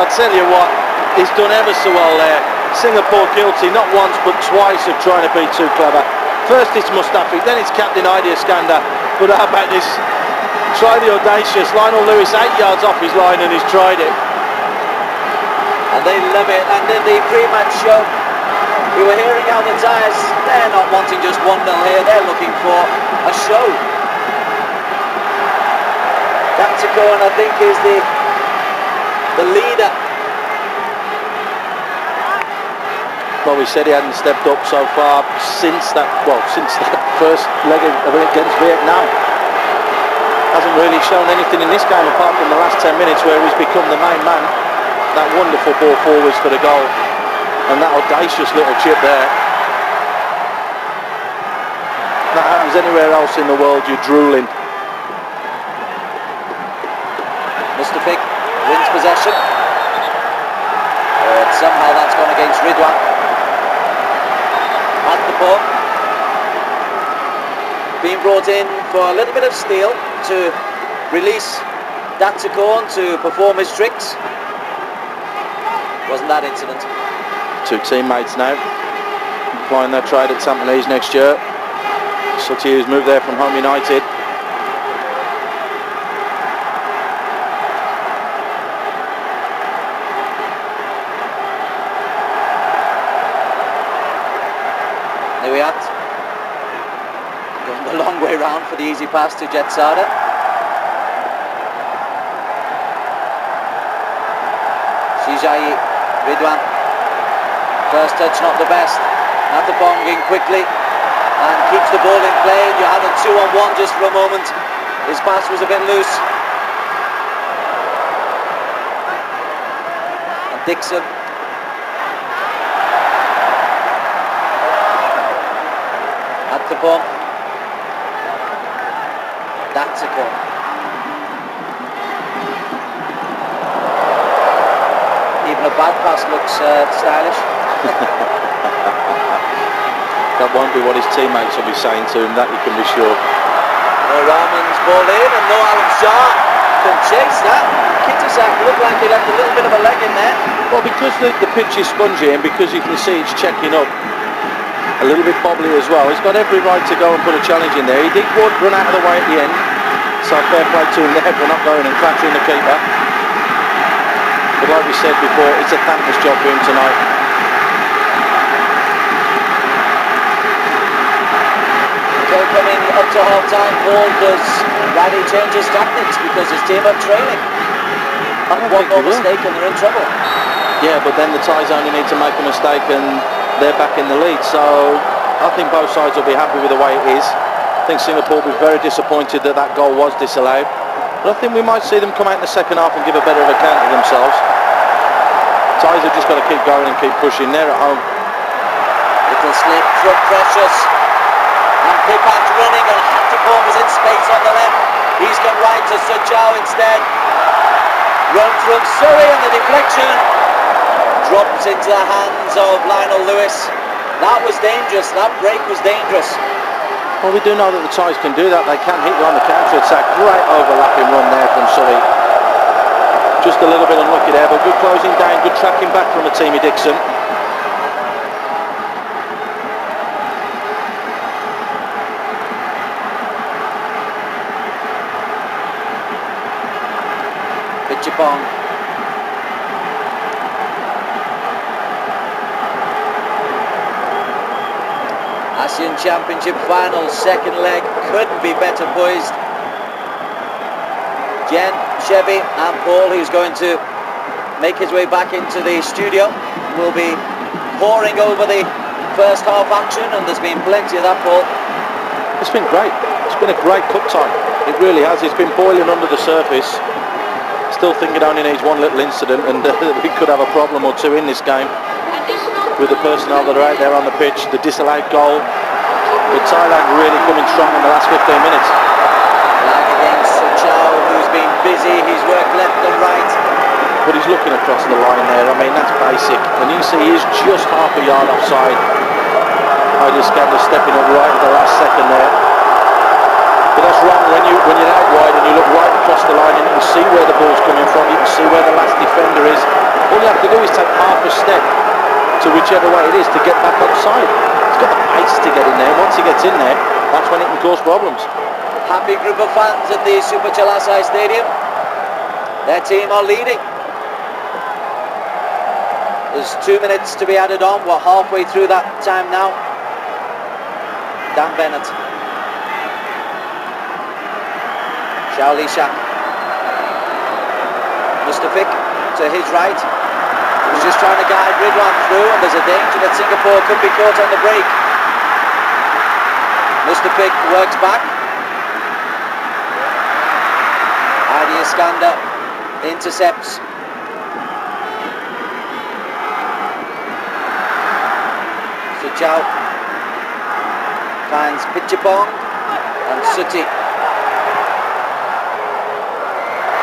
I'll tell you what, he's done ever so well there. Singapore guilty, not once but twice, of trying to be too clever. First it's Mustafik, then it's Captain Hairi Iskander. But how about this? Try the audacious. Lionel Lewis 8 yards off his line and he's tried it. And they love it. And in the pre-match show, we were hearing how the Thais, they're not wanting just 1-0 here, they're looking for a show. Datsukon, I think, is the leader. Well, we said he hadn't stepped up so far since that first leg against Vietnam. Hasn't really shown anything in this game apart from the last 10 minutes where he's become the main man. That wonderful ball forwards for the goal, and that audacious little chip there. That happens anywhere else in the world, you're drooling. Mustafik wins possession. But somehow that's gone against Ridwan. At the ball. Being brought in for a little bit of steel to release Datsukon to perform his tricks. Wasn't that incident? Two teammates now applying their trade at Tampines next year. Suti, who's moved there from Home United. Nuyat going the long way round for the easy pass to Jetsada. Shizayi, Ridwan, first touch not the best. Natapong in quickly and keeps the ball in play. You had a 2-on-1 just for a moment. His pass was a bit loose. And Dixon. Pittipong. That's a goal. Even a bad pass looks stylish. That won't be what his teammates will be saying to him, that you can be sure. Rahman's ball in, and no Alan Shah can chase that. Kitasak looked like he left a little bit of a leg in there. Well, because the pitch is spongy and because you can see it's checking up a little bit bobbly as well, he's got every right to go and put a challenge in there. He did run out of the way at the end, so fair play to him there for not going and clattering the keeper. But like we said before, it's a thankless job for him tonight. So coming up to half-time, Paul, does Riley change his tactics because his team are trailing? One more mistake and they're in trouble. Yeah, but then the Thais only need to make a mistake and they're back in the lead. So I think both sides will be happy with the way it is. I think Singapore will be very disappointed that that goal was disallowed. But I think we might see them come out in the second half and give a better of account of themselves. Thais have just got to keep going and keep pushing. They're at home. Little slip from Precious. And Pipat running, and Hatipong was in space on the left. He's come right to Suchao instead. Run from Surrey, and the deflection drops into the hands of Lionel Lewis. That was dangerous. That break was dangerous. Well, we do know that the Thais can do that. They can hit you on the counter-attack. Great overlapping run there from Surrey. Just a little bit unlucky there, but good closing down, good tracking back from Atimi Dixon. Pittipong. Asian Championship final, second leg, couldn't be better poised. Jen, Chevy and Paul, who's going to make his way back into the studio, will be poring over the first half action, and there's been plenty of that, Paul. It's been great. It's been a great cup time. It really has. It's been boiling under the surface. Still think it only needs one little incident and we could have a problem or two in this game with the personnel that are out there on the pitch. The disallowed goal. But Thailand really coming strong in the last 15 minutes. Flag against Suchao, who's been busy. He's worked left and right. But he's looking across the line there. I mean, that's basic. And you see he's just half a yard offside. Hairi stepping up right at the last second there. But that's wrong when you're out wide and you look right across the line and you can see where the ball's coming from. You can see where the last defender is. All you have to do is take half a step to whichever way it is to get back offside. He's got the pace to get in there. Once he gets in there, that's when it can cause problems. Happy group of fans at the Suphachalasai Stadium. Their team are leading. There's 2 minutes to be added on. We're halfway through that time now. Dan Bennett. Shaoli Shak. Mustafik to his right. He's just trying to guide Ridwan through, and there's a danger that Singapore could be caught on the break. Mustafik works back. Adi Iskander intercepts. Suchao finds Pittipong and Suti.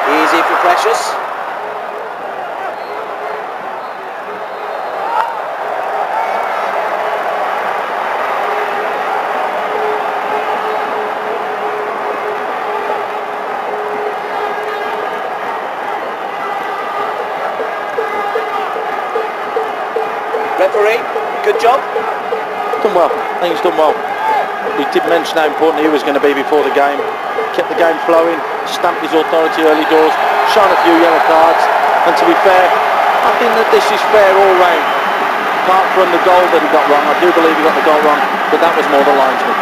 Easy for Precious. Referee, good job. Done well. I think he's done well. We did mention how important he was going to be before the game. Kept the game flowing, stamped his authority early doors, shown a few yellow cards, and to be fair, I think that this is fair all round. Apart from the goal that he got wrong, I do believe he got the goal wrong, but that was more the linesman.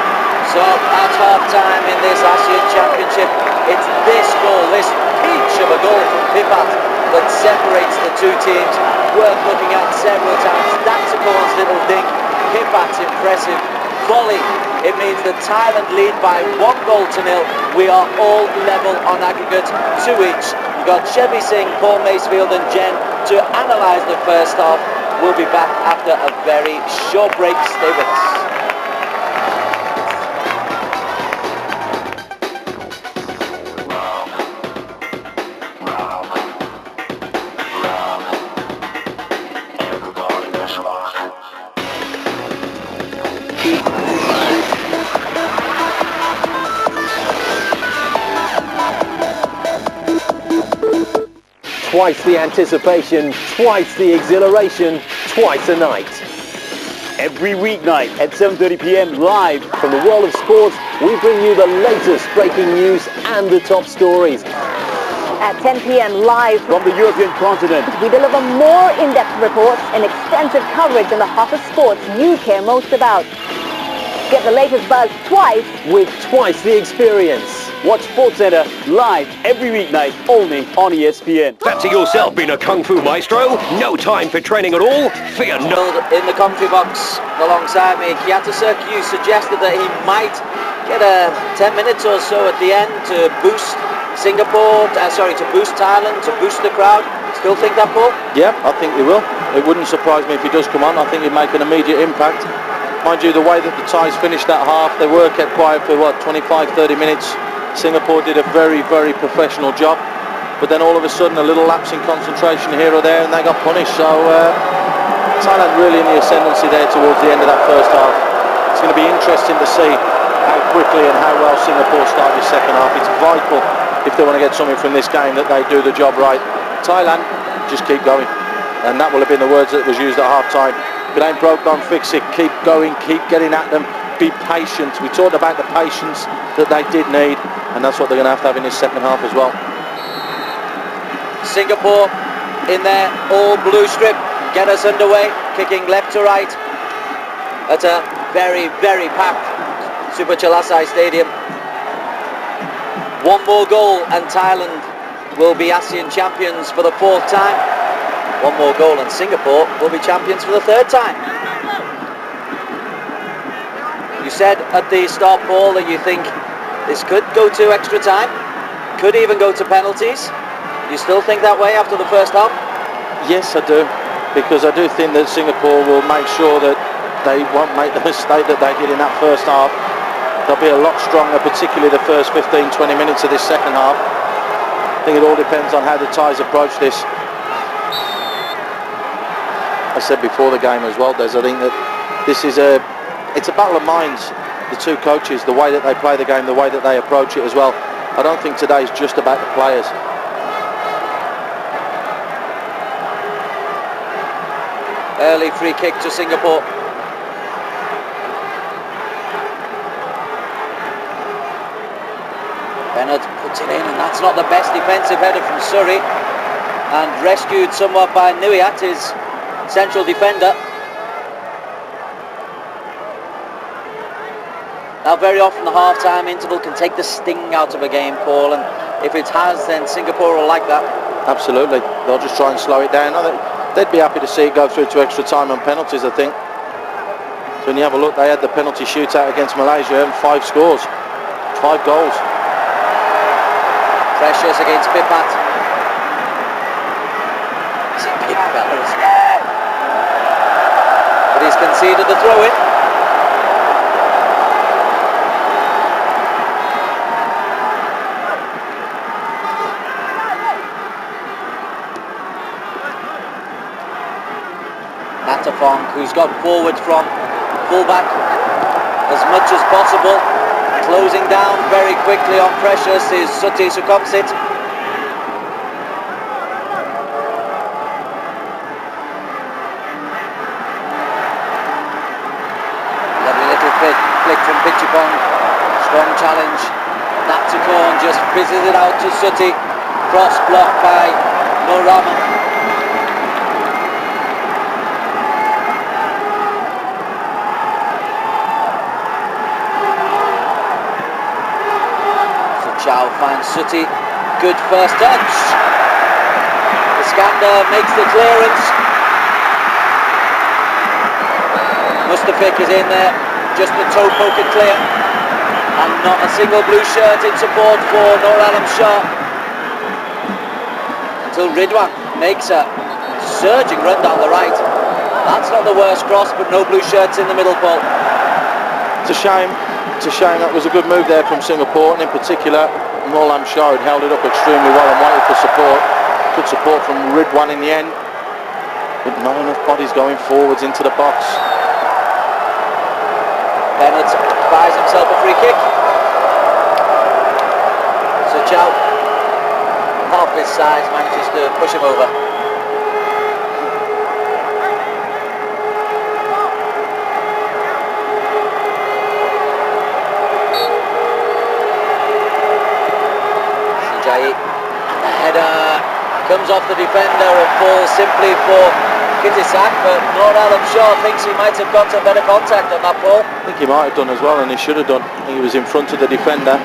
So at half-time in this ASEAN Championship, it's this goal, this peach of a goal from Pipat that separates the two teams. Worth looking at several times. That's a Cohen's little dink. Pipat's impressive volley. It means that Thailand lead by 1-0. We are all level on aggregate, 2 each. You've got Chevy Singh, Paul Macefield and Jen to analyse the first half. We'll be back after a very short break. Stay with us. Twice the anticipation, twice the exhilaration, twice a night. Every weeknight at 7:30 p.m. live from the world of sports, we bring you the latest breaking news and the top stories. At 10 p.m. live From the European continent, we deliver more in-depth reports and extensive coverage on the hottest sports you care most about. Get the latest buzz twice With twice the experience. watch SportsCenter live every weeknight only on ESPN. Fancy yourself being a kung fu maestro? No time for training at all? Fear no. In the commentary box alongside me, Kiatasuk, you suggested that he might get 10 minutes or so at the end to boost to boost Thailand, to boost the crowd. Still think that, Paul? Yeah, I think he will. It wouldn't surprise me if he does come on. I think he'd make an immediate impact. Mind you, the way that the Thais finished that half, they were kept quiet for 25-30 minutes. Singapore did a very, very professional job, but then all of a sudden a little lapse in concentration here or there and they got punished. So Thailand really in the ascendancy there towards the end of that first half. It's going to be interesting to see how quickly and how well Singapore start this second half. It's vital if they want to get something from this game that they do the job right. Thailand, just keep going, and that will have been the words that was used at half time. If it ain't broke, don't fix it. Keep going, keep getting at them, be patient. We talked about the patience that they did need, and that's what they're going to have in this second half as well. Singapore in their all blue strip, get us underway, kicking left to right at a very, very packed Suphachalasai Stadium. One more goal and Thailand will be ASEAN champions for the fourth time. One more goal and Singapore will be champions for the third time. You said at the start, Paul, that you think this could go to extra time, could even go to penalties. You still think that way after the first half? Yes, I do, because I do think that Singapore will make sure that they won't make the mistake that they did in that first half. They'll be a lot stronger, particularly the first 15-20 minutes of this second half. I think it all depends on how the Thais approach this. I said before the game as well, Des, I think that this is it's a battle of minds, the two coaches, the way that they play the game, the way that they approach it as well. I don't think today is just about the players. Early free kick to Singapore. Bennett puts it in, and that's not the best defensive header from Surrey, and rescued somewhat by Nuiat, his central defender. Now very often the half-time interval can take the sting out of a game, Paul, and if it has, then Singapore will like that. Absolutely, they'll just try and slow it down. They'd be happy to see it go through to extra time and penalties, I think. So when you have a look, they had the penalty shootout against Malaysia and 5 scores, 5 goals. Precious against Pipat. Is it Pipat? But he's conceded the throw-in. Natafong, who's got forward from fullback as much as possible. Closing down very quickly on Precious is Suti Sukhumsit. Lovely little flick from Pichipong. Strong challenge. Natsukorn just fizzes it out to Suti. Cross blocked by Noraman. Chow finds Suti, good first touch. Iskander makes the clearance. Mustafik is in there, just the toe poke and clear. And not a single blue shirt in support for Nur Alam Shah. Until Ridwan makes a surging run down the right. That's not the worst cross, but no blue shirts in the middle, Paul. It's a shame. It's a shame. That was a good move there from Singapore, and in particular Nolam Shah had held it up extremely well and waited for support. Good support from Ridwan in the end, but not enough bodies going forwards into the box. Bennett buys himself a free kick. So Chow off his size manages to push him over. Shijai, and the header comes off the defender and falls simply for Kitisak, but Noor Alam Shah thinks he might have got some better contact on that ball. I think he might have done as well, and he should have done. I think he was in front of the defender,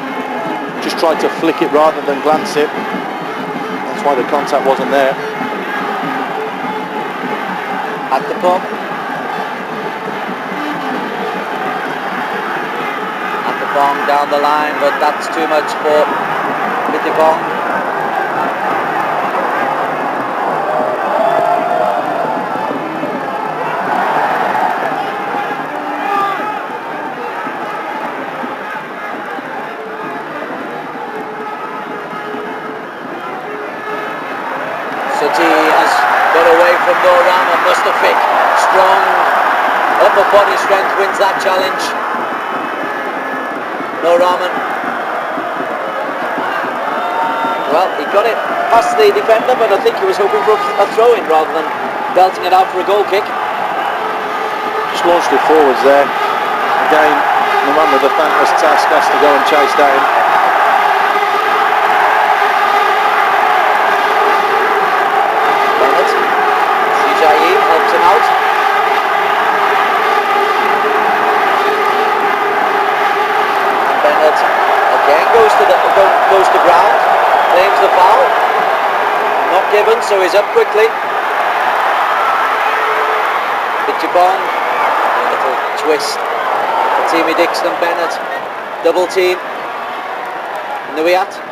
just tried to flick it rather than glance it. That's why the contact wasn't there. At the pump. At the bong down the line, but that's too much for Pipat. Suti has got away from Noor Rahman. Mustafik, strong upper body strength, wins that challenge. Noor Rahman. Well, he got it past the defender, but I think he was hoping for a throw-in rather than belting it out for a goal kick. Just launched it forwards there. Again, the man with the thankless task has to go and chase down. Helps him out. And Bennett again goes to ground, claims the foul. Not given, so he's up quickly. Pipat, a little twist. Timmy Dixon, Bennett, double team. Nuiat.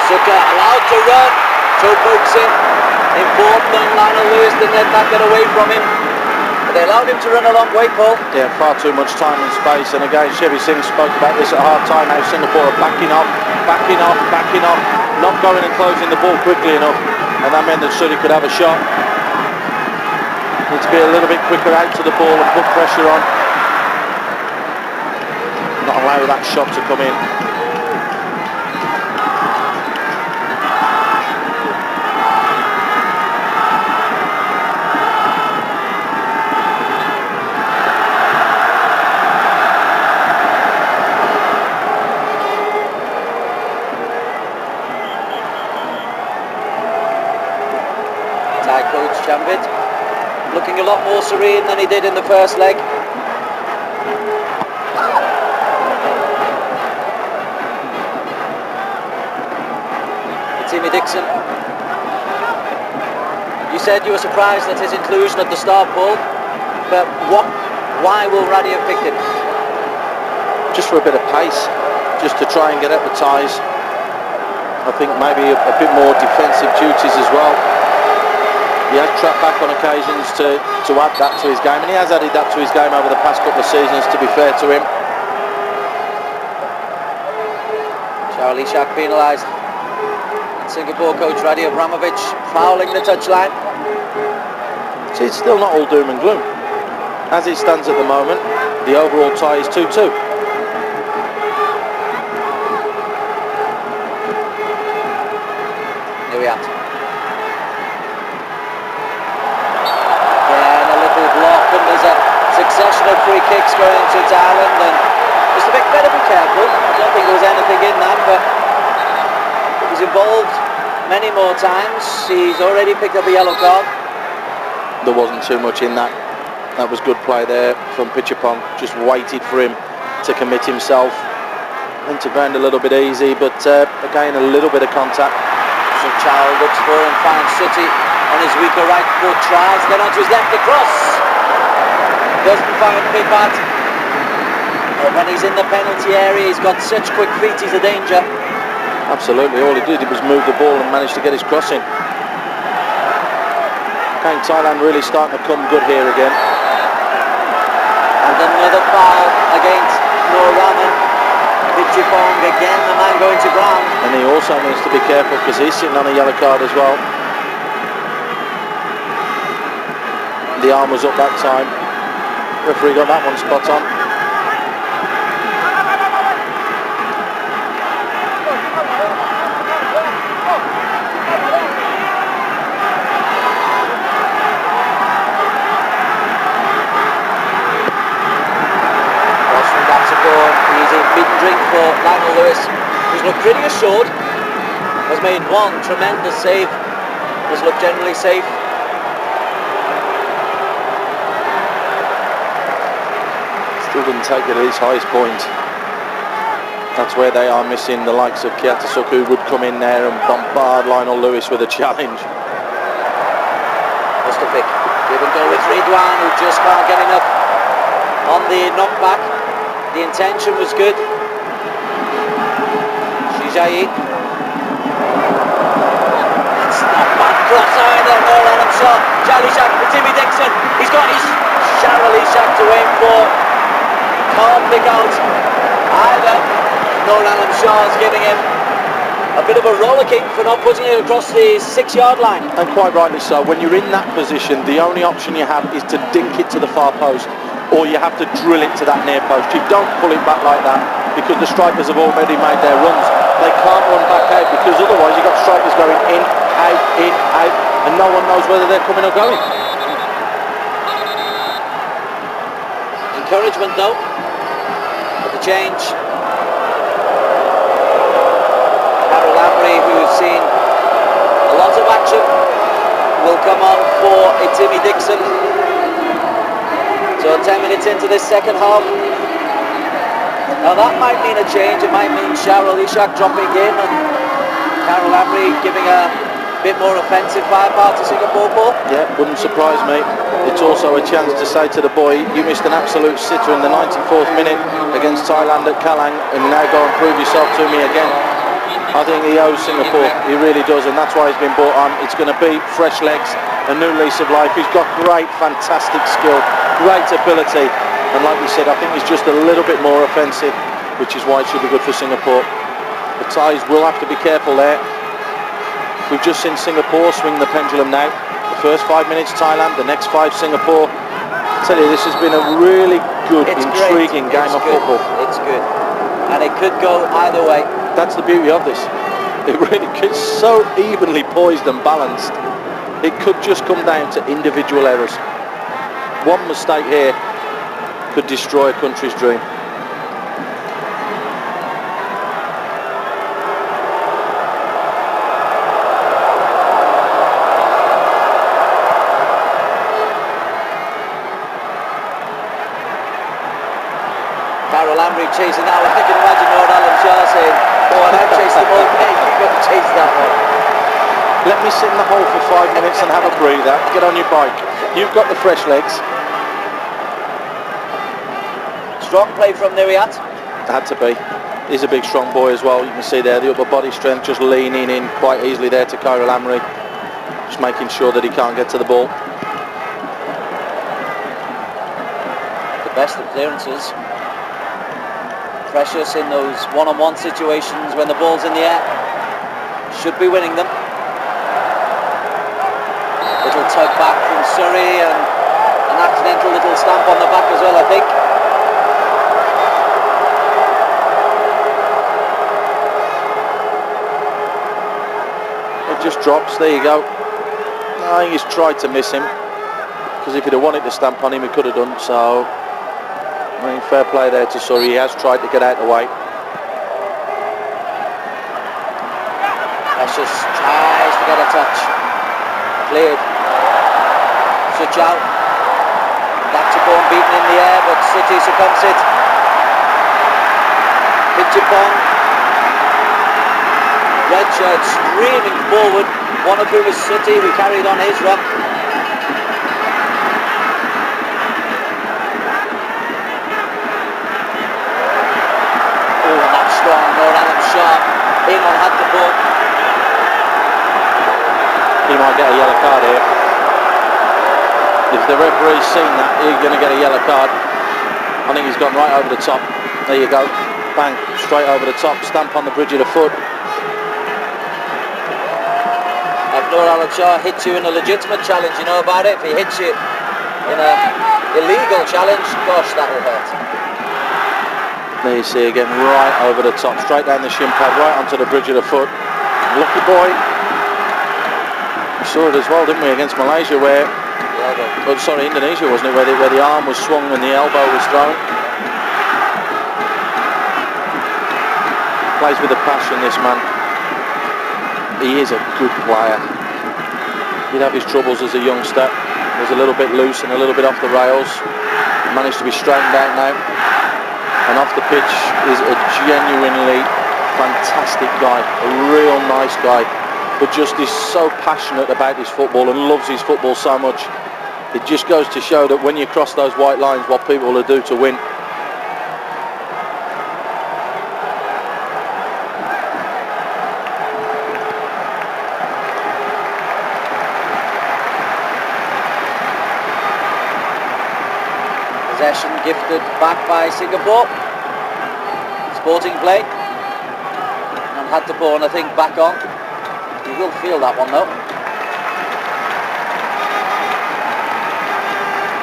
Suka allowed to run, toe pokes in, important on Lionel Lewis, didn't let that get away from him, but they allowed him to run a long way, Paul. Yeah, far too much time and space, and again Chevy Singh spoke about this at half time, how Singapore are backing off, not going and closing the ball quickly enough, and that meant that Suri could have a shot. Need to be a little bit quicker out to the ball and put pressure on, not allow that shot to come in. Coach Chambit looking a lot more serene than he did in the first leg. Timmy Dixon, you said you were surprised at his inclusion at the start, Paul, but why will Radhi have picked him? Just for a bit of pace, just to try and get advertised. I think maybe a bit more defensive duties as well. He has trapped back on occasions to add that to his game, and he has added that to his game over the past couple of seasons, to be fair to him. Charlie Shak penalised. Singapore coach Radhi Abramovich fouling the touchline. See, it's still not all doom and gloom. As it stands at the moment, the overall tie is 2-2. Here we are. And there's a succession of free kicks going to Thailand, and just a bit better be careful. I don't think there was anything in that, but he's involved many more times. He's already picked up a yellow card. There wasn't too much in that. That was good play there from Pipat. Just waited for him to commit himself. Into ground a little bit easy, but again a little bit of contact. So Chow looks for and finds Suti on his weaker right foot, tries, then onto his left across. Doesn't find Pipat. But when he's in the penalty area, he's got such quick feet, he's a danger. Absolutely, all he did was move the ball and managed to get his crossing. Okay, Thailand really starting to come good here again. And another foul against Noor Rahman. Pipat again, the man going to ground. And he also needs to be careful because he's sitting on a yellow card as well. The arm was up that time. Referee got that one spot on. Easy beaten drink for Lionel Lewis, who's looked pretty assured, has made one tremendous save, has looked generally safe. Still didn't take it at his highest point. That's where they are missing the likes of Kiatasuk, who would come in there and bombard Lionel Lewis with a challenge. Mustafic, give and go with Ridwan, who just can't get enough on the knockback. The intention was good. Shijai. It's not bad cross either. Noor Alam Shah. Charlie Shaq for Timmy Dixon. He's got his Charlie Shaq to aim for. Can't pick out either. Noor Alam Shah is giving him a bit of a roller kick for not putting it across the 6-yard line. And quite rightly so. When you're in that position, the only option you have is to dink it to the far post, or you have to drill it to that near post. You don't pull it back like that, because the strikers have already made their runs. They can't run back out, because otherwise you've got strikers going in, out, and no one knows whether they're coming or going. Encouragement though, for the change. Khairul Amri, who's seen a lot of action, will come on for Timmy Dixon. So 10 minutes into this second half. Now that might mean a change. It might mean Charlie Ishak dropping in and Khairul Amri giving a bit more offensive firepower to Singapore ball. Yeah, wouldn't surprise me. It's also a chance to say to the boy, you missed an absolute sitter in the 94th minute against Thailand at Kallang, and now go and prove yourself to me again. I think he owes Singapore, he really does, and that's why he's been brought on. It's going to be fresh legs, a new lease of life. He's got great, fantastic skill, great ability, and like we said, I think he's just a little bit more offensive, which is why it should be good for Singapore. The Thais will have to be careful there. We've just seen Singapore swing the pendulum now. The first 5 minutes Thailand, the next 5 Singapore. I tell you, this has been a really good, intriguing game of football. It's good, and it could go either way. That's the beauty of this. It really is so evenly poised and balanced. It could just come down to individual errors. One mistake here could destroy a country's dream. Khairul Amri chasing that one. I can imagine Noor Alam Shah saying, oh, and I've chased them all day, you've got to chase that one. Let me sit in the hole for 5 minutes and have a breather. Get on your bike. You've got the fresh legs. Strong play from Niriyat. Had to be. He's a big strong boy as well. You can see there the upper body strength just leaning in quite easily there to Khairul Amri. Just making sure that he can't get to the ball. The best of clearances. Precious in those one-on-one situations when the ball's in the air. Should be winning them. Little tug back from Surrey and an accidental little stamp on the back as well, I think. It just drops, there you go. I think he's tried to miss him, because if he'd have wanted to stamp on him, he could have done so. I mean, fair play there to Surrey. He has tried to get out of the way. Precious tries to get a touch. Cleared. Suchal. Dakchapong beaten in the air, but City succumbs it. Pitchapong. Red shirt streaming forward. One of whom is City, who carried on his run. Strong, Noor Alam Shah in on Hattabur. He might get a yellow card here. If the referee's seen that, he's going to get a yellow card. I think he's gone right over the top. There you go. Bang, straight over the top. Stamp on the bridge of the foot. If Noor Alam Shah hits you in a legitimate challenge, you know about it. If he hits you in an illegal challenge. Gosh, that will hurt. There you see again, right over the top, straight down the shin pad, right onto the bridge of the foot. Lucky boy. We saw it as well, didn't we, against Malaysia, where, Indonesia, wasn't it, where the arm was swung and the elbow was thrown. Plays with a passion, this man. He is a good player. He'd have his troubles as a youngster. He was a little bit loose and a little bit off the rails. Managed to be straightened out now. And off the pitch is a genuinely fantastic guy, a real nice guy, but just is so passionate about his football and loves his football so much. It just goes to show that when you cross those white lines, what people will do to win. Possession gifted back by Singapore. Sporting play. And Hattapurn, I think, back on. He will feel that one though.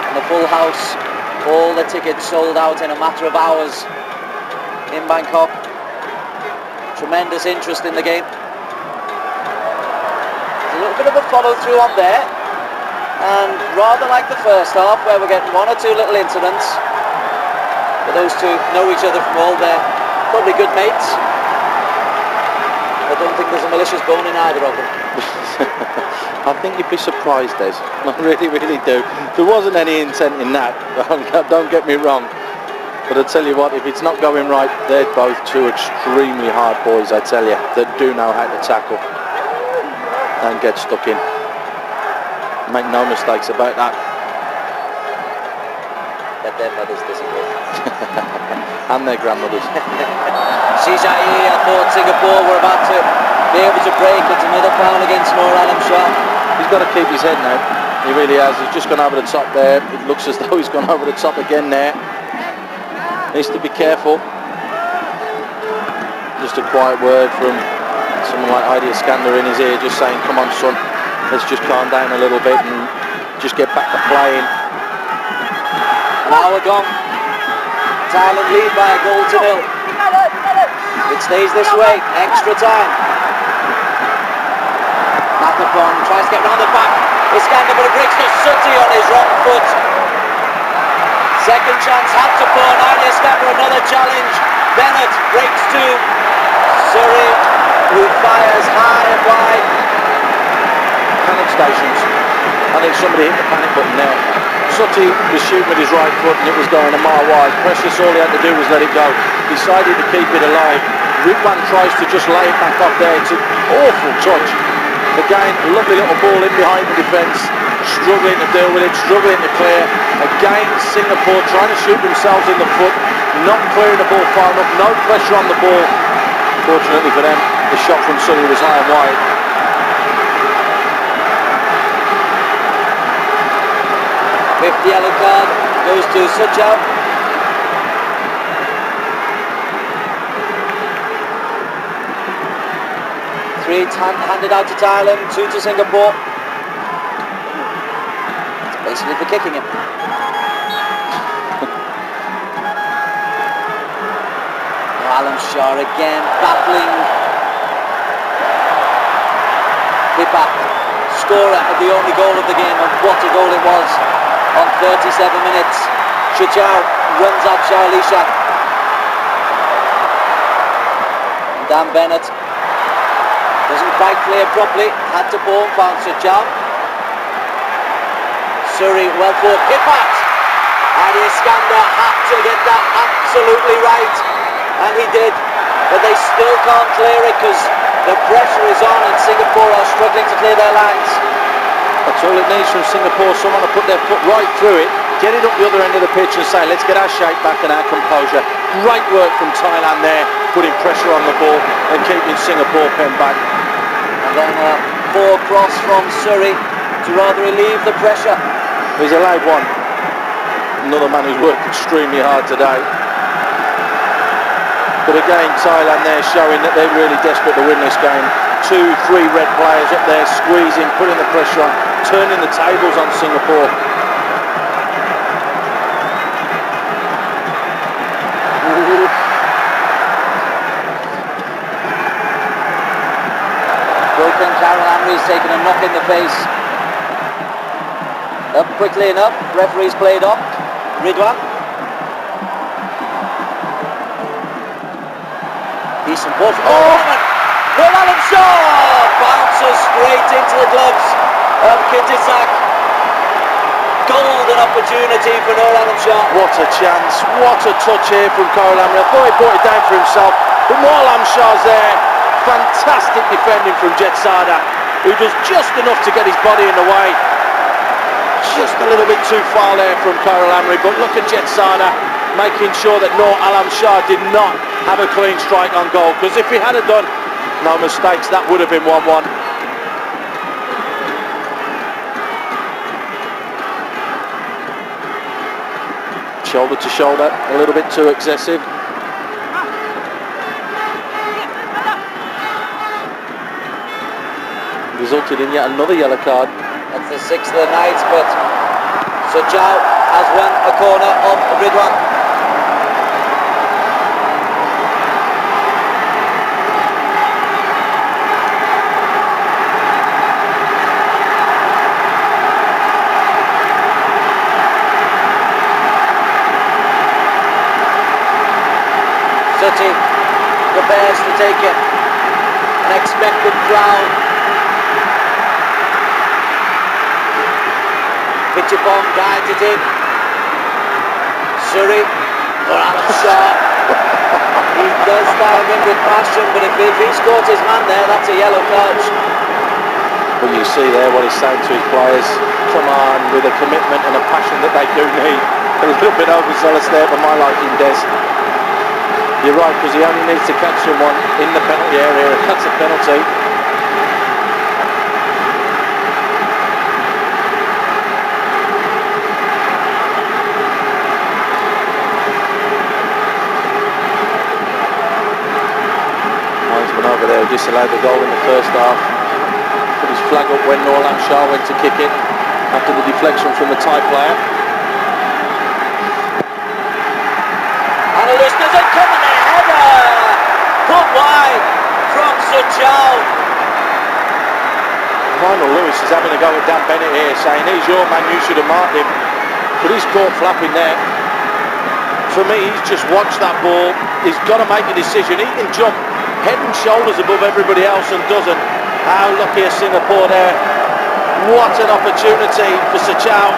And the full house, all the tickets sold out in a matter of hours in Bangkok. Tremendous interest in the game. There's a little bit of a follow through on there. And rather like the first half, where we're getting one or two little incidents, but those two know each other from all their probably good mates. I don't think there's a malicious bone in either of them. I think you'd be surprised, Des. I really, really do. There wasn't any intent in that, don't get me wrong. But I tell you what, if it's not going right, they're both two extremely hard boys, I tell you, that do know how to tackle and get stuck in. Make no mistakes about that. Let their mothers disagree. And their grandmothers. Shijai, I thought Singapore were about to be able to break. It's another foul against Noor Alam Shah. He's got to keep his head now. He really has. He's just gone over the top there. It looks as though he's gone over the top again there. Needs to be careful. Just a quiet word from someone like Hairi Iskandar in his ear, just saying, come on son, let's just calm down a little bit and just get back to playing. An hour gone. Thailand lead by a goal to nil. It stays this way. Extra time. Napitupulu tries to get round the back. Iskandar, but it breaks to Suti on his wrong foot. Second chance, Hattapurn. Hairi Iskandar, another challenge. Bennett breaks to Suri, who fires high and wide. Panic stations. I think somebody hit the panic button there. Suti was shooting with his right foot and it was going a mile wide. Precious, all he had to do was let it go. Decided to keep it alive. Ridwan tries to just lay it back off there. It's an awful touch. Again, a lovely little ball in behind the defence. Struggling to deal with it, struggling to clear. Again, Singapore trying to shoot themselves in the foot. Not clearing the ball far enough. No pressure on the ball. Fortunately for them, the shot from Suti was high and wide. Fifth yellow card goes to Suchau. Three handed out to Thailand, 2 to Singapore. It's basically for kicking him. Alam Shah again battling. Pipat, scorer of the only goal of the game, and what a goal it was. On 37 minutes, Suchau runs out Shah. Dan Bennett doesn't quite clear properly. Hattapurn found Suchau. Suri well for Pipat. Hairi Iskandar had to get that absolutely right, and he did. But they still can't clear it because the pressure is on, and Singapore are struggling to clear their lines. That's all it needs from Singapore, someone to put their foot right through it, get it up the other end of the pitch and say, let's get our shape back and our composure. Great work from Thailand there, putting pressure on the ball and keeping Singapore penned back. And then a poor cross from Suri to rather relieve the pressure. He's allowed one. Another man who's worked extremely hard today. But again, Thailand there showing that they're really desperate to win this game. 2, 3 red players up there squeezing, putting the pressure on, turning the tables on Singapore. taken a knock in the face. Up quickly enough, referee's played up. Ridwan. Decent ball. Oh! Will Alan Shaw bounces straight into the gloves of Kintisak. Golden opportunity for Noor Alan Shaw. What a chance, what a touch here from Khairul Amri. I thought he brought it down for himself, but Noor Alan Shaw's there. Fantastic defending from Jetsada, who does just enough to get his body in the way. Just a little bit too far there from Khairul Amri, but look at Jetsada making sure that Noor Alam Shah did not have a clean strike on goal, because if he had done, no mistakes, that would have been 1-1. Shoulder to shoulder, a little bit too excessive. Resulted in yet another yellow card. That's the 6th of the night, but Sujao has won a corner of Ridwan. Suti prepares to take it. An expected crowd. Pichapong guides it in. Suri for Alan Shaw. He does dive in with passion, but if he's caught his man there, that's a yellow card. Well, you see there what he's saying to his players. Come on, with a commitment and a passion that they do need. A little bit overzealous there for my liking, Des. You're right, because he only needs to catch someone in the penalty area, and that's a penalty. Linesman over there who disallowed the goal in the first half. Put his flag up when Noor Alam Shah went to kick it after the deflection from the Thai player. And Lewis doesn't come in there, header! Put wide from Sujao. Lionel Lewis is having a go at Dan Bennett here, saying he's your man, you should have marked him. But he's caught flapping there. For me, he's just watched that ball. He's got to make a decision. He can jump head and shoulders above everybody else and doesn't. How lucky is Singapore there. What an opportunity for Sujao.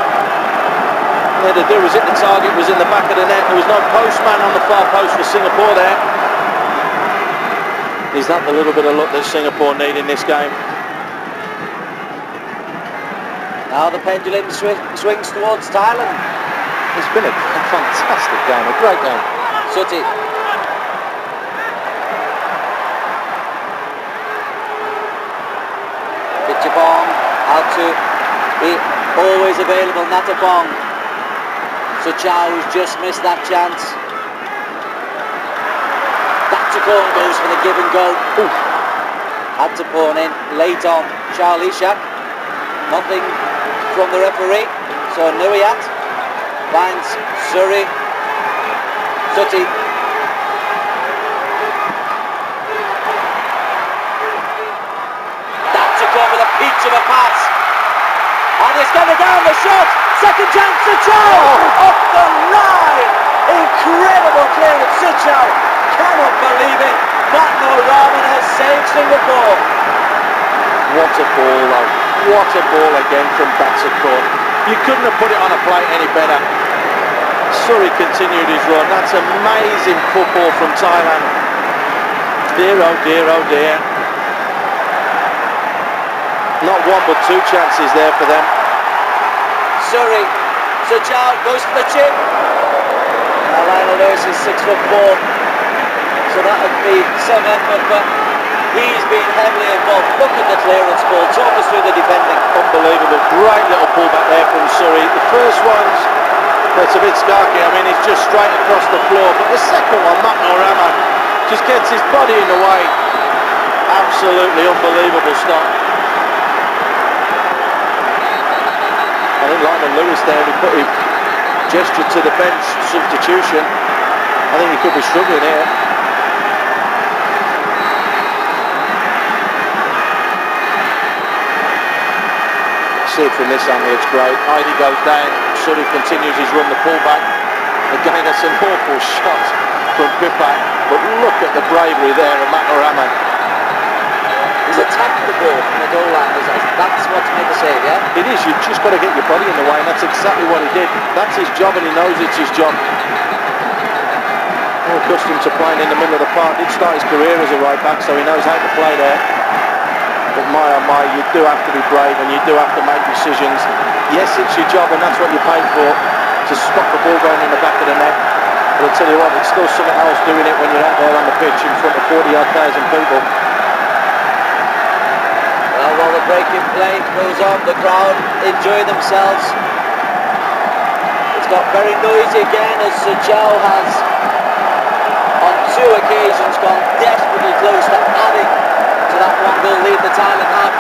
There to do was hit the target, was in the back of the net. There was no postman on the far post for Singapore there. Is that the little bit of luck that Singapore need in this game? Now the pendulum swings towards Thailand. It's been a fantastic game, a great game. Suti. Pichapong out to be always available, Natapong. Sujao who's just missed that chance. Datukon goes for the give and go. Ooh. Had to pawn in late on Charlie Shak. Nothing from the referee. So Nuiat finds Suri. Suti. Datukon with a peach of a pass. And it's coming down the shot. Second chance, Sujao off the line. Incredible clearance, Sujao. Cannot believe it. Matt Noraman has saved Singapore. What a ball though. What a ball again from Datukon. You couldn't have put it on a plate any better. Suri continued his run. That's amazing football from Thailand. Dear oh dear oh dear. Not one but two chances there for them. Suri. Sujao goes for the chip. Now Lionel Lewis is 6'4", so that would be some effort, but he's been heavily involved. Look at the clearance ball. Talk us through the defending. Unbelievable. Great little pullback there from Suri. The first one's it's a bit skarky. I mean, it's just straight across the floor. But the second one, Matt Norama, just gets his body in the way. Absolutely unbelievable stop. I think Lionel Lewis there, he put his gesture to the bench substitution. I think he could be struggling here. see it from this angle, it's great. Hairi goes down, Surrey continues his run, the pullback. Again, that's an awful shot from Pipat, but look at the bravery there of Rahman. He's attacked the ball from the goal line. That's what to make a save, yeah? It is, you've just got to get your body in the way, and that's exactly what he did. That's his job, and he knows it's his job. Well, accustomed to playing in the middle of the park, did start his career as a right back, so he knows how to play there. But my oh my, you do have to be brave, and you do have to make decisions. Yes, it's your job, and that's what you're paid for, to stop the ball going in the back of the net. But I'll tell you what, it's still something else doing it when you're out there on the pitch in front of 40,000 people. Well, while the break in play goes on, the crowd enjoy themselves. It's got very noisy again as Sejau has on 2 occasions gone desperately close to adding to that 1-goal lead the Thailand have.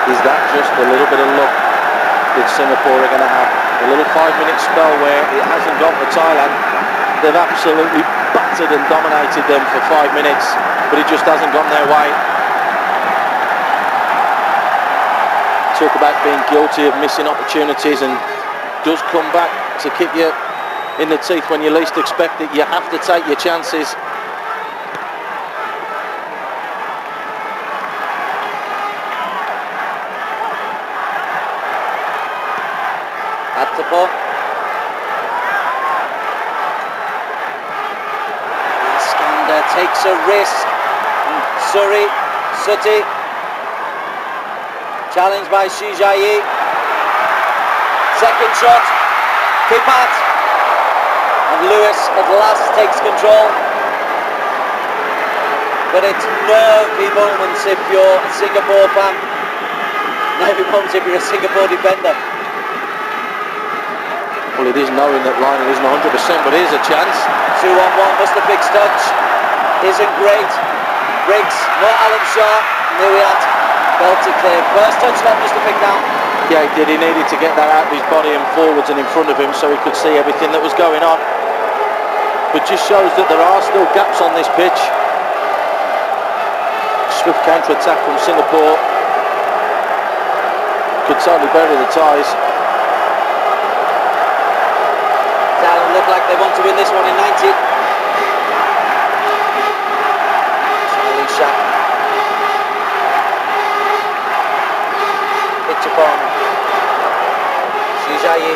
Is that just a little bit of luck that Singapore are going to have? A little 5-minute spell where it hasn't gone for Thailand. They've absolutely battered and dominated them for 5 minutes, but it just hasn't gone their way. Talk about being guilty of missing opportunities, and does come back to kick you in the teeth when you least expect it. You have to take your chances. At the ball. Iskander takes a risk. Sutty. Challenged by Shijayi. Second shot. Pipat. And Lewis at last takes control. But it's nervy moments if you're a Singapore fan. Nervy moments if you're a Singapore defender. Well, it is knowing that Lionel isn't 100%, but here's a chance. 2-on-1, Mustafak's touch isn't great. Briggs, not Alan Shaw. Nuyat, belted clear. First touch let Mustafak down. Yeah, he did. He needed to get that out of his body and forwards and in front of him so he could see everything that was going on. But just shows that there are still gaps on this pitch. Swift counter-attack from Singapore. Could totally bury the ties. Thailand look like they want to win this one in 90. Charlie Shaq. Pitchapon. Shijayi.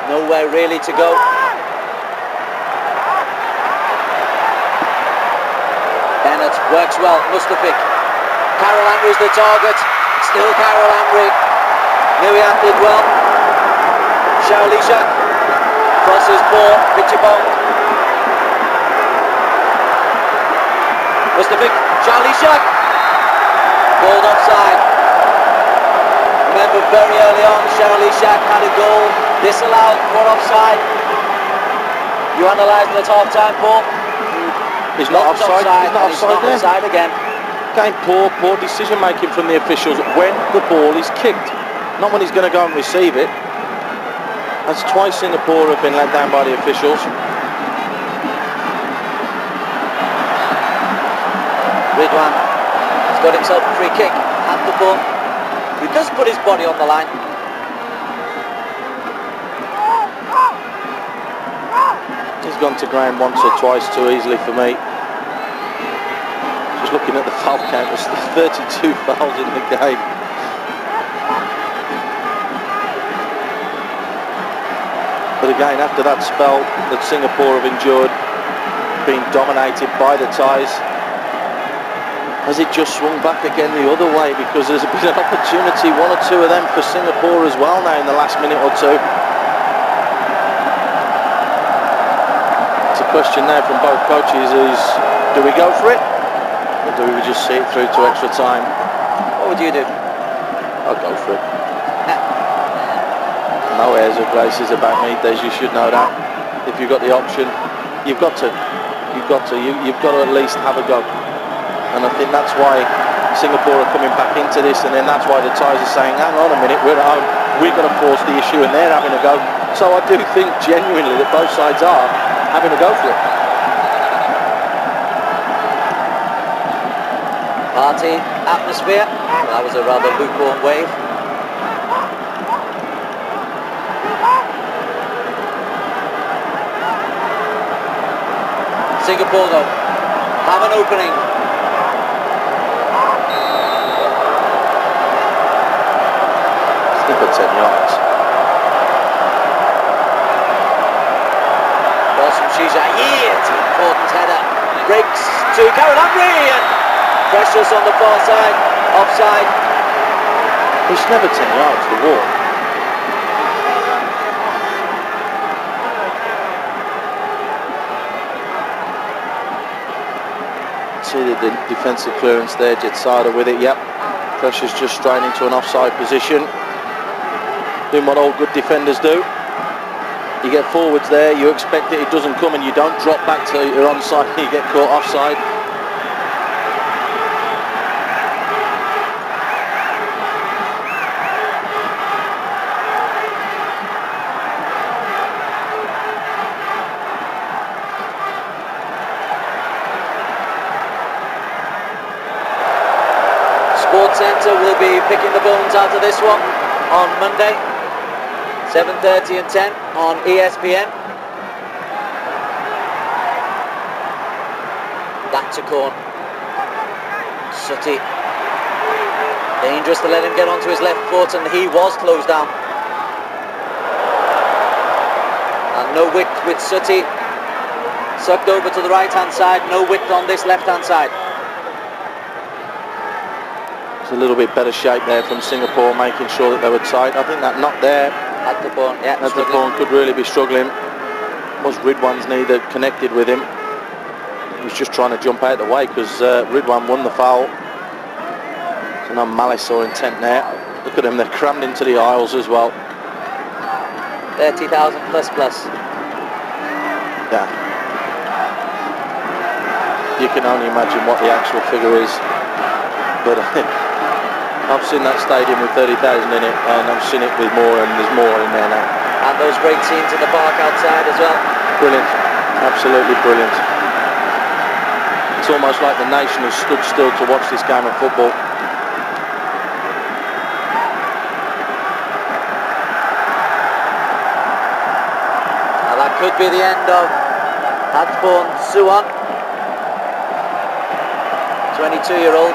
Nowhere really to go. Bennett works well. Mustafak. Khairul Amri is the target. Still Khairul Amri. Nuyat did well. Shaulisha crosses ball. Pitchapon. Mustafak. Shaulisha. Called offside. Remember very early on, Shaulisha had a goal disallowed for offside. You analysed it at half time, Paul? He's not offside. He's not offside there. Offside again. Again, poor decision making from the officials when the ball is kicked. Not when he's going to go and receive it. That's twice Singapore have been let down by the officials. Ridwan has got himself a free kick at the ball. He does put his body on the line. He's gone to ground once or twice too easily for me. Just looking at the foul count, there's 32 fouls in the game. But again, after that spell that Singapore have endured, being dominated by the Thais, has it just swung back again the other way? Because there's been an opportunity, 1 or 2 of them for Singapore as well now in the last minute or two. It's a question now from both coaches is, do we go for it? Or do we just see it through to extra time? What would you do? I'll go for it. No airs or graces about me, Des, you should know that. If you've got the option, you've got to. You've got to at least have a go. And I think that's why Singapore are coming back into this, and then that's why the Thais are saying, hang on a minute, we're at home, we've got to force the issue, and they're having a go. So I do think genuinely that both sides are having a go for it. Party atmosphere. That was a rather lukewarm wave. Singapore though have an opening. Snip at 10 yards. Cross from Shijayi, it's an important header. Breaks to Khairul Amri and precious on the far side, offside. It's never 10 yards, the wall. See the defensive clearance there, Jetsada with it, yep. Pressure's just straying into an offside position. Doing what all good defenders do. You get forwards there, you expect it doesn't come, and you don't drop back to your onside, you get caught offside. Sports Centre will be picking the bones out of this one on Monday, 7:30 and 10 on ESPN. Back to Corn. Sutty. Dangerous to let him get onto his left foot, and he was closed down. And no width with Sutty. Sucked over to the right hand side, no width on this left hand side. A little bit better shape there from Singapore, making sure that they were tight. I think that knock there At the bone, yeah. at the bone could really be struggling. Was Ridwan's knee that connected with him. He was just trying to jump out of the way because Ridwan won the foul. So no malice or intent there. Look at them, they're crammed into the aisles as well. 30,000 plus. Yeah. You can only imagine what the actual figure is. But I've seen that stadium with 30,000 in it, and I've seen it with more, and there's more in there now. And those great scenes in the park outside as well. Brilliant, absolutely brilliant. It's almost like the nation has stood still to watch this game of football. Now that could be the end of Hatborn Suwon, 22-year-old.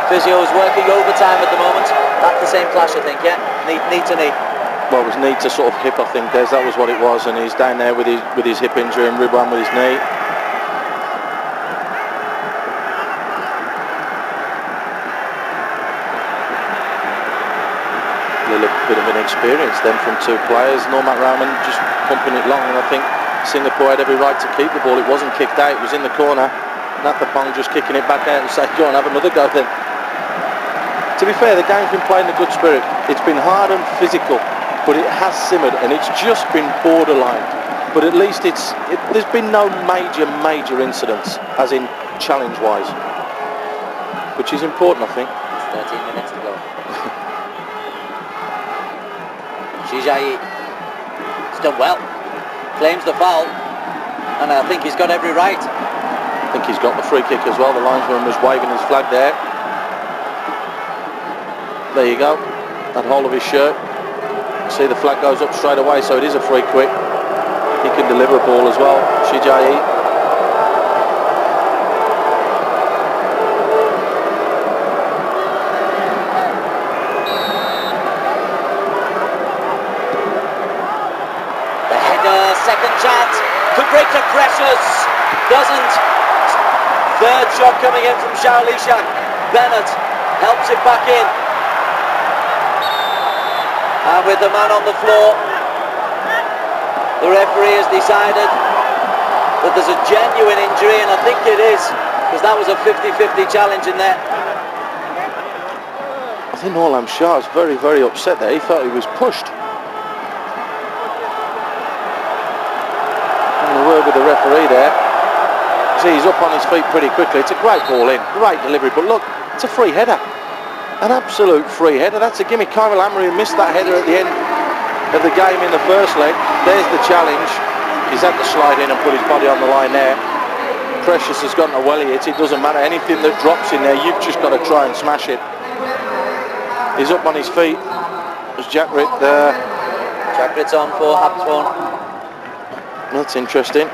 Physio is working overtime at the moment. That's the same clash, I think, yeah? Knee to knee. Well, it was knee to sort of hip, I think, Des. That was what it was, and he's down there with his hip injury, and Ridwan with his knee. A little bit of an experience then from two players. Normat Rahman just pumping it long, and I think Singapore had every right to keep the ball. It wasn't kicked out, it was in the corner. Napitupulu just kicking it back out and saying, go on, have another go then. To be fair, the game's been played in a good spirit. It's been hard and physical, but it has simmered, and it's just been borderline. But at least there's been no major incidents, as in challenge-wise, which is important, I think. 13 minutes to go. Shijayi has done well. Claims the foul, and I think he's got every right. I think he's got the free kick as well. The linesman was waving his flag there. There you go. That hole of his shirt. See, the flag goes up straight away, so it is a free kick. He can deliver a ball as well. Shijayi. The header, second chance, could break the pressures, doesn't. Third shot coming in from Shaolishak. Bennett helps it back in. And with the man on the floor, the referee has decided that there's a genuine injury, and I think it is, because that was a 50-50 challenge in there. I think Norlam Shah is very, very upset there. He thought he was pushed. Having a word with the referee there. See, he's up on his feet pretty quickly. It's a great ball in, great delivery, but look, it's a free header. An absolute free header. That's a gimme. Khairul Amri missed that header at the end. of the game in the first leg. There's the challenge. He's had to slide in and put his body on the line there. Precious has gotten a welly hit. It doesn't matter. Anything that drops in there, you've just got to try and smash it. He's up on his feet. There's Jackrit there. Jackrit's on for Hapsworn. That's interesting.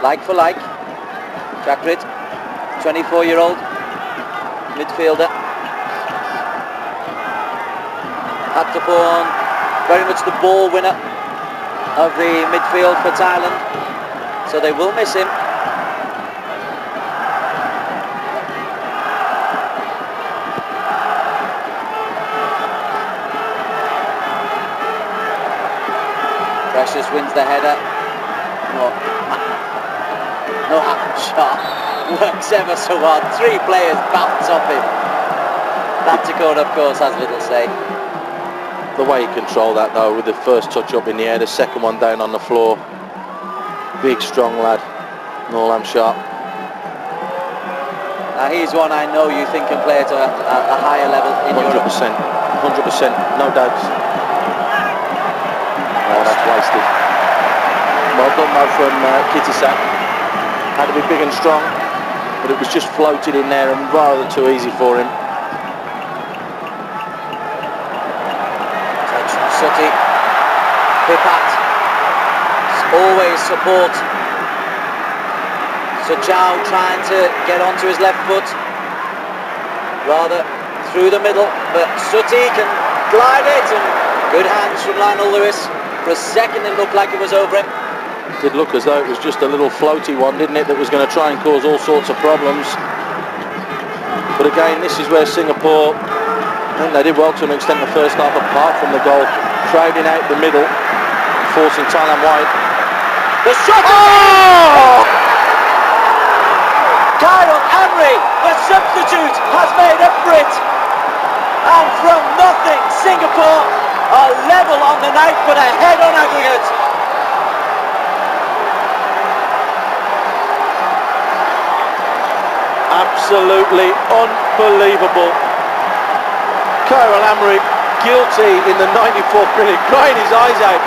Like for like. Jackrit, 24-year-old midfielder. Hapsworn, very much the ball winner of the midfield for Thailand, so they will miss him. Precious wins the header. No shot. Works ever so hard. 3 players bounce off him. Napitupulu, of course, has little say. The way he controlled that though, with the first touch up in the air, the second one down on the floor. Big strong lad, Norlam sharp. Now he's one I know you think can play at a higher level in 100%, Europe. 100%, no doubts. Oh, that's wasted. Well done though from Kittisak. Had to be big and strong, but it was just floated in there and rather too easy for him. Sutty, Pipat, always support. So Chow trying to get onto his left foot, rather through the middle, but Sutty can glide it, and good hands from Lionel Lewis. For a second it looked like it was over him. It did look as though it was just a little floaty one, didn't it, that was going to try and cause all sorts of problems. But again, this is where Singapore, I think they did well to an extent the first half, apart from the goal. Crowding out the middle, forcing Thailand wide. The shot! Oh! Khairul Amri, the substitute, has made up for it. And from nothing, Singapore are level on the night, but ahead on aggregate. Absolutely unbelievable. Khairul Amri, guilty in the 94th minute, crying his eyes out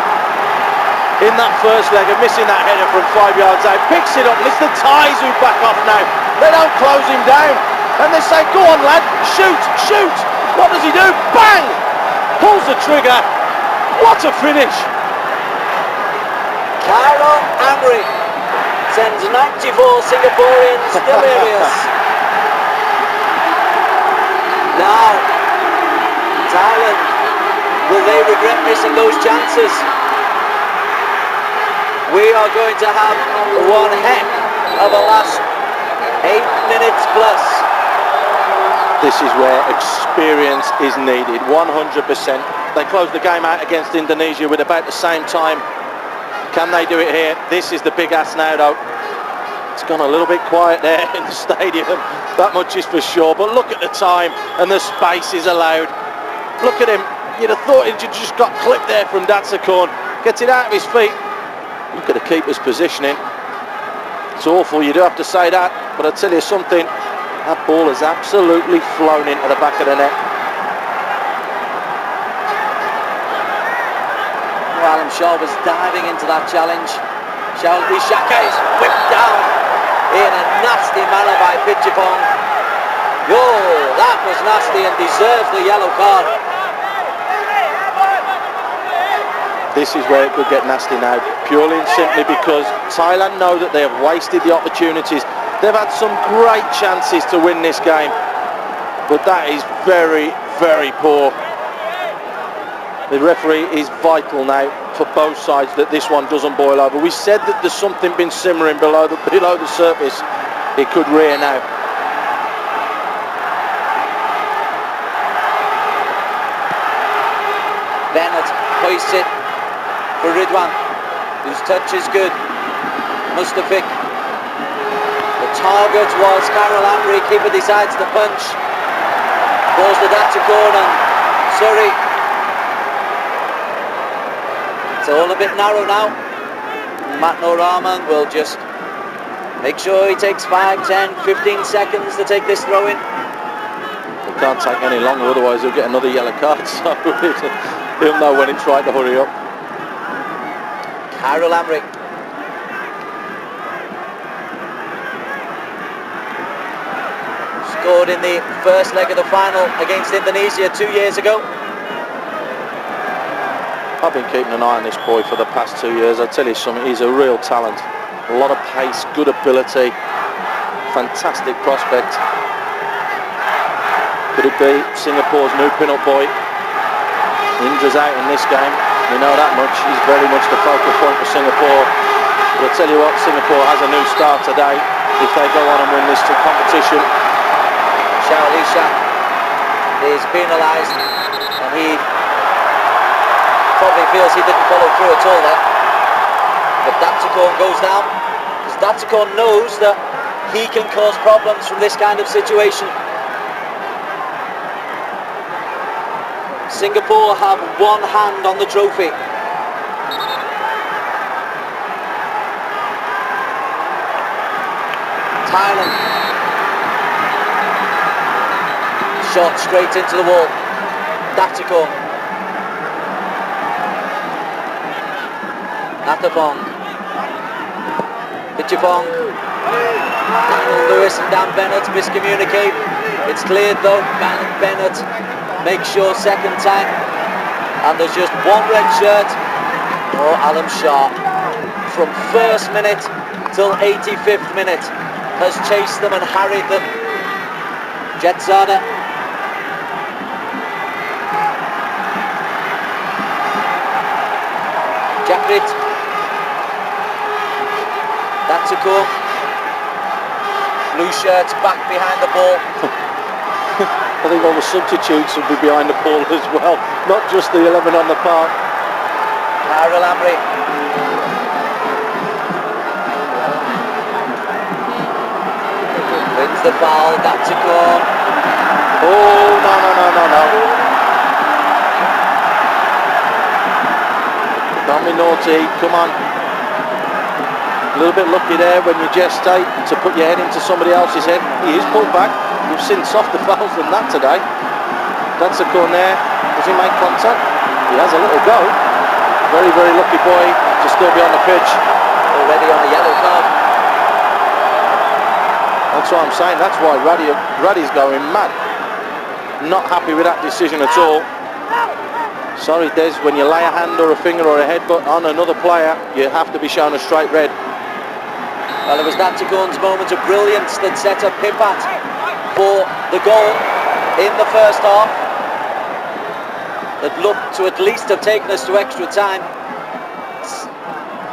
in that first leg of missing that header from 5 yards out. Picks it up, and it's the Thais who back off now. They don't close him down, and they say, go on lad, shoot, shoot. What does he do? Bang! Pulls the trigger. What a finish. Khairul Amri sends 94 Singaporeans delirious. Now Thailand, will they regret missing those chances? We are going to have one heck of a last 8 minutes plus. This is where experience is needed, 100%. They closed the game out against Indonesia with about the same time. Can they do it here? This is the big ask now though. It's gone a little bit quiet there in the stadium, that much is for sure. But look at the time and the space is allowed. Look at him, you'd have thought he'd just got clipped there from Datsakorn. Gets it out of his feet. Look at the keeper's positioning. It's awful, you do have to say that, but I tell you something, that ball has absolutely flown into the back of the net. Well, Alam Shah was diving into that challenge. Shalvi Shaka is whipped down in a nasty manner by Pitchipong. Yo, that was nasty and deserves the yellow card. This is where it could get nasty now, purely and simply because Thailand know that they have wasted the opportunities. They've had some great chances to win this game, but that is very, very poor. The referee is vital now for both sides that this one doesn't boil over. We said that there's something been simmering below the surface. It could rear now. Bennett hoists it for Ridwan, whose touch is good. Mustafik. The target was Khairul Amri. Keeper decides to punch. Balls to Datsakorn and Surrey. It's all a bit narrow now. Matt Noraman will just Make sure he takes 5, 10, 15 seconds to take this throw in. He can't take any longer, otherwise he'll get another yellow card, so he'll know when it's right to hurry up. Khairul Amri. Scored in the first leg of the final against Indonesia 2 years ago. I've been keeping an eye on this boy for the past 2 years. I tell you something, he's a real talent. A lot of pace, good ability, fantastic prospect. Could it be Singapore's new pin-up boy? Indra's out in this game, we know that much. He's very much the focal point for Singapore. But I'll tell you what, Singapore has a new star today if they go on and win this competition. Is penalised, and he probably feels he didn't follow through at all there. But Datsukon goes down, because Datsukon knows that he can cause problems from this kind of situation. Singapore have one hand on the trophy. Thailand. Shot straight into the wall. Datsukon. Atapong. Pichapong. Daniel Lewis and Dan Bennett miscommunicate. It's cleared though. Bennett makes sure second time. And there's just one red shirt. Oh, Alam Shah. From first minute till 85th minute has chased them and harried them. Jetsada. Jakrit. Datsukon. Blue shirts back behind the ball. I think all the substitutes will be behind the ball as well, not just the 11 on the park. Khairul Amri. Wins the foul, Datsukon. Oh, no. Don't be naughty, come on. A little bit lucky there when you gestate to put your head into somebody else's head. He is pulled back. We've seen softer fouls than that today. That's a corner there. Does he make contact? He has a little go. Very, very lucky boy to still be on the pitch. Already on a yellow card. That's what I'm saying. That's why Ruddy's going mad. Not happy with that decision at all. Sorry, Des, when you lay a hand or a finger or a headbutt on another player, you have to be shown a straight red. Well, it was Datsukon's moment of brilliance that set up Pipat for the goal in the first half. That looked to at least have taken us to extra time.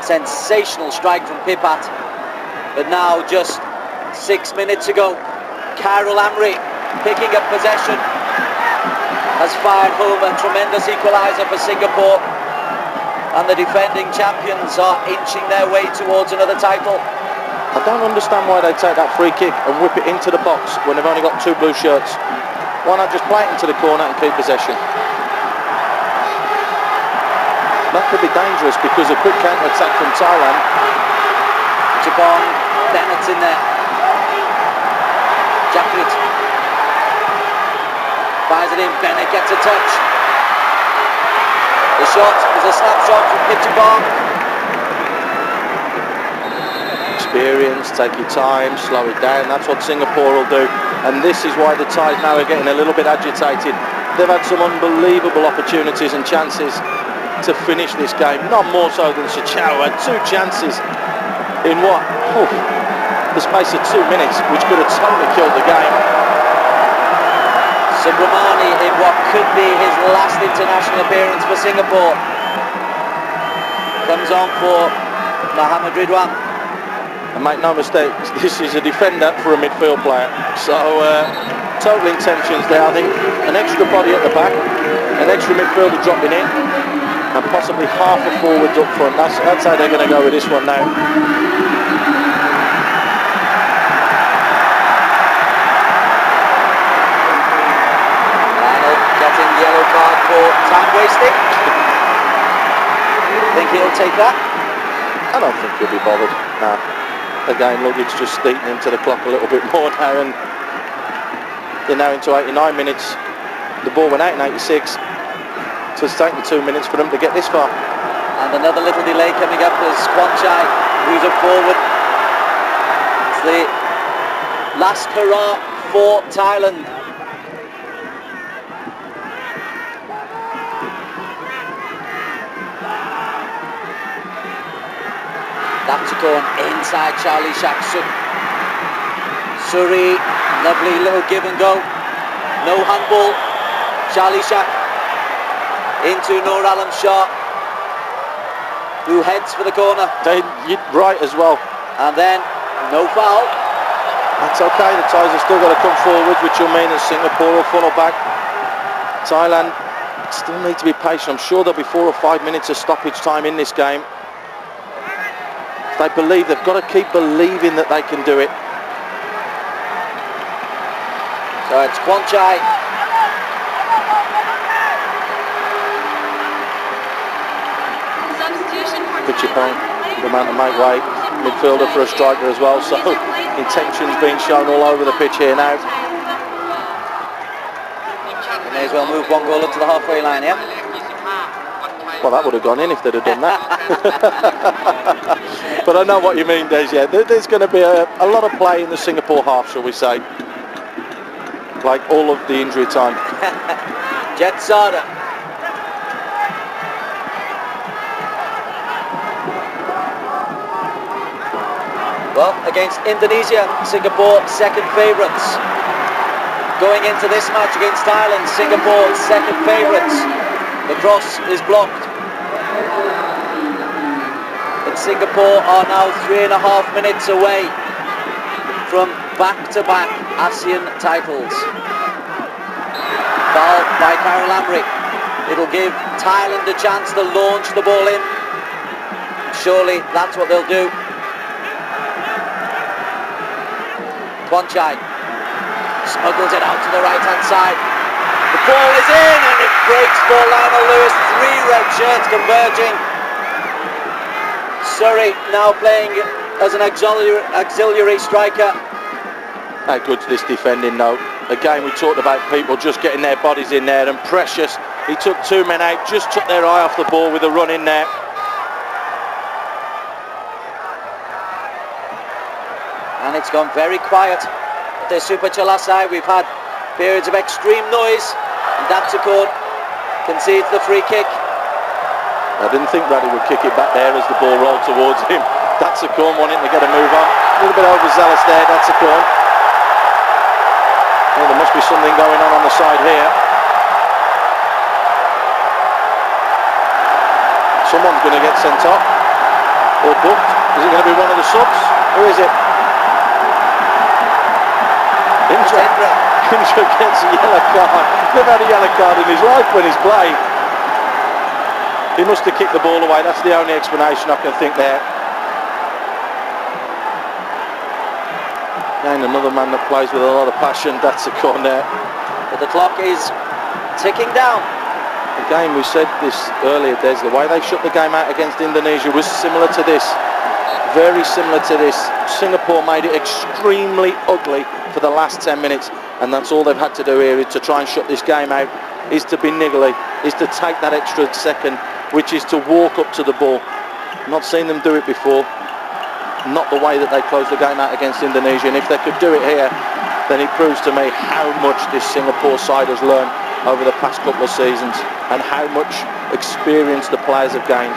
Sensational strike from Pipat. But now, just 6 minutes ago, Khairul Amri picking up possession has fired home a tremendous equaliser for Singapore, and the defending champions are inching their way towards another title. I don't understand why they take that free kick and whip it into the box when they've only got 2 blue shirts. Why not just play it into the corner and keep possession? That could be dangerous because a quick counter-attack from Thailand. Jabong, Bennett's in there. Jakrit fires it in, Bennett gets a touch. The shot is a snapshot from Pichapong. Experience, take your time, slow it down. That's what Singapore will do. And this is why the Thais now are getting a little bit agitated. They've had some unbelievable opportunities and chances to finish this game. Not more so than Suchao had 2 chances in what? The space of 2 minutes, which could have totally killed the game. Subramani in what could be his last international appearance for Singapore. Comes on for Mohamed Ridwan. And make no mistake, this is a defender for a midfield player. So total intentions there. I think an extra body at the back, an extra midfielder dropping in, and possibly half a forwards up front. That's how they're going to go with this one now. Yellow card for time wasting. Think he'll take that? I don't think he'll be bothered. No. again, look, it's just eating into the clock a little bit more now, and they're now into 89 minutes. The ball went out in 86, so it's taken 2 minutes for them to get this far. And another little delay coming up as Kwanchai moves up forward. It's the last hurrah for Thailand. Napitupulu inside Charlie Shaq. Suri, lovely little give and go. No handball. Charlie Shaq into Noor Alam Shah, who heads for the corner. Right as well. And then no foul. That's okay, the Thais have still got to come forward, which will mean that Singapore will funnel back. Thailand still need to be patient. I'm sure there'll be 4 or 5 minutes of stoppage time in this game. They believe, they've got to keep believing that they can do it. So it's Kwanchai. Pipat, the man to make way, midfielder for a striker as well, so intentions being shown all over the pitch here now. You may as well move one goal up to the halfway line, yeah? Well, that would have gone in if they'd have done that. But I know what you mean, Des. Yeah, there's going to be a lot of play in the Singapore half, shall we say. Like all of the injury time. Jet Sada. Well, against Indonesia, Singapore second favourites. Going into this match against Thailand, Singapore second favourites. The cross is blocked. And Singapore are now 3.5 minutes away from back-to-back ASEAN titles. Foul by Khairul Amri. It'll give Thailand a chance to launch the ball in. Surely that's what they'll do. Kwanchai smuggles it out to the right-hand side. The ball is in and it breaks for Lionel Lewis. 3 red shirts converging. Surrey now playing as an auxiliary striker. How good's this defending though? Again, we talked about people just getting their bodies in there, and Precious, he took 2 men out, just took their eye off the ball with a run in there. And it's gone very quiet at the Suphachalasai. We've had periods of extreme noise, and Napitupulu concedes the free kick. I didn't think Raddy would kick it back there as the ball rolled towards him. Napitupulu wanting to get a move on. A little bit overzealous there, Napitupulu. Well, there must be something going on the side here. Someone's going to get sent off or booked. Is it going to be one of the subs? Who is it? Indra gets a yellow card. Never had a yellow card in his life when he's playing. He must have kicked the ball away. That's the only explanation I can think there. And another man that plays with a lot of passion. That's a corner. But the clock is ticking down. Again, we said this earlier, Des. The way they shut the game out against Indonesia was similar to this. Very similar to this. Singapore made it extremely ugly for the last 10 minutes, and that's all they've had to do here is to try and shut this game out, is to be niggly, is to take that extra second, which is to walk up to the ball. Not seen them do it before, not the way that they closed the game out against Indonesia, and if they could do it here, then it proves to me how much this Singapore side has learned over the past couple of seasons and how much experience the players have gained.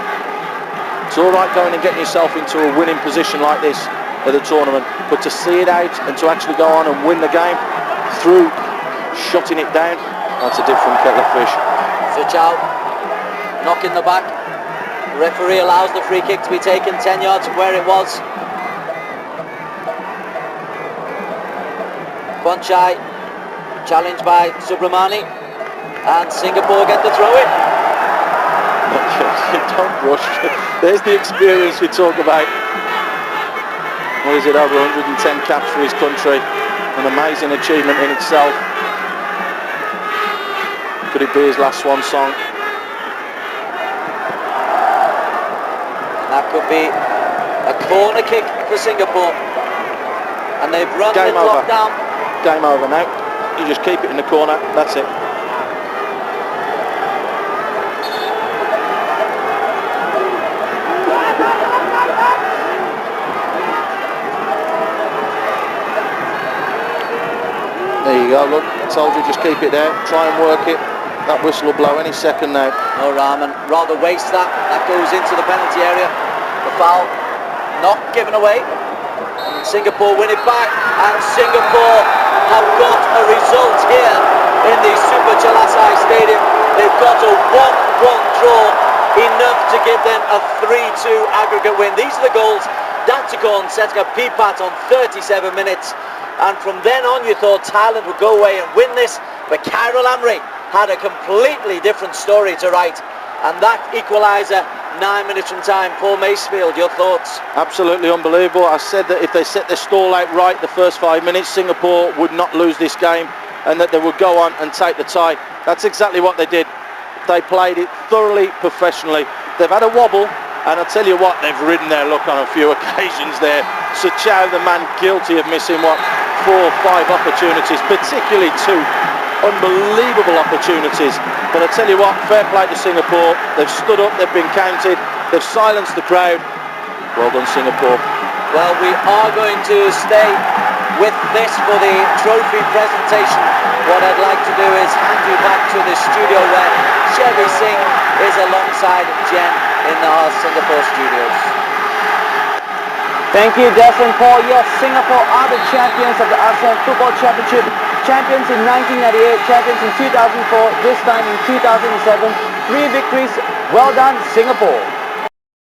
It's all right going and getting yourself into a winning position like this at the tournament, but to see it out and to actually go on and win the game through shutting it down, that's a different kettle of fish. Suchal, knock in the back. The referee allows the free kick to be taken 10 yards from where it was. Kwanchai, challenged by Subramani, and Singapore get the throw in. Don't rush. There's the experience we talk about. What is it, over 110 caps for his country? An amazing achievement in itself. Could it be his last swan song? And that could be a Corner kick for Singapore. And they've run Game with over. lockdown. Game over now. You just keep it in the corner. That's it. There you go, look, I told you, just keep it there, try and work it. That whistle will blow any second now. No, Rahman, rather waste that. That goes into the penalty area. The foul not given away. And Singapore win it back, and Singapore have got a result here in the Suphachalasai Stadium. They've got a 1-1 draw, enough to give them a 3-2 aggregate win. These are the goals. Datukon setting up Pipat on 37 minutes. And from then on you thought Thailand would go away and win this, but Khairul Amri had a completely different story to write, and that equaliser 9 minutes from time. Paul Macefield, your thoughts? Absolutely unbelievable. I said that if they set their stall out right the first 5 minutes, Singapore would not lose this game and that they would go on and take the tie. That's exactly what they did. They played it thoroughly professionally. They've had a wobble, and I tell you what, they've ridden their luck on a few occasions there. Suchau, the man guilty of missing 4 or 5 opportunities, particularly 2 unbelievable opportunities. But I tell you what, fair play to Singapore. They've stood up, they've been counted, they've silenced the crowd. Well done, Singapore. Well, we are going to stay with this for the trophy presentation. What I'd like to do is hand you back to the studio where Chevy Singh is alongside Jen in our Singapore studios. Thank you, Des and Paul. Yes, Singapore are the champions of the ASEAN Football Championship. Champions in 1998, champions in 2004, this time in 2007. 3 victories. Well done, Singapore.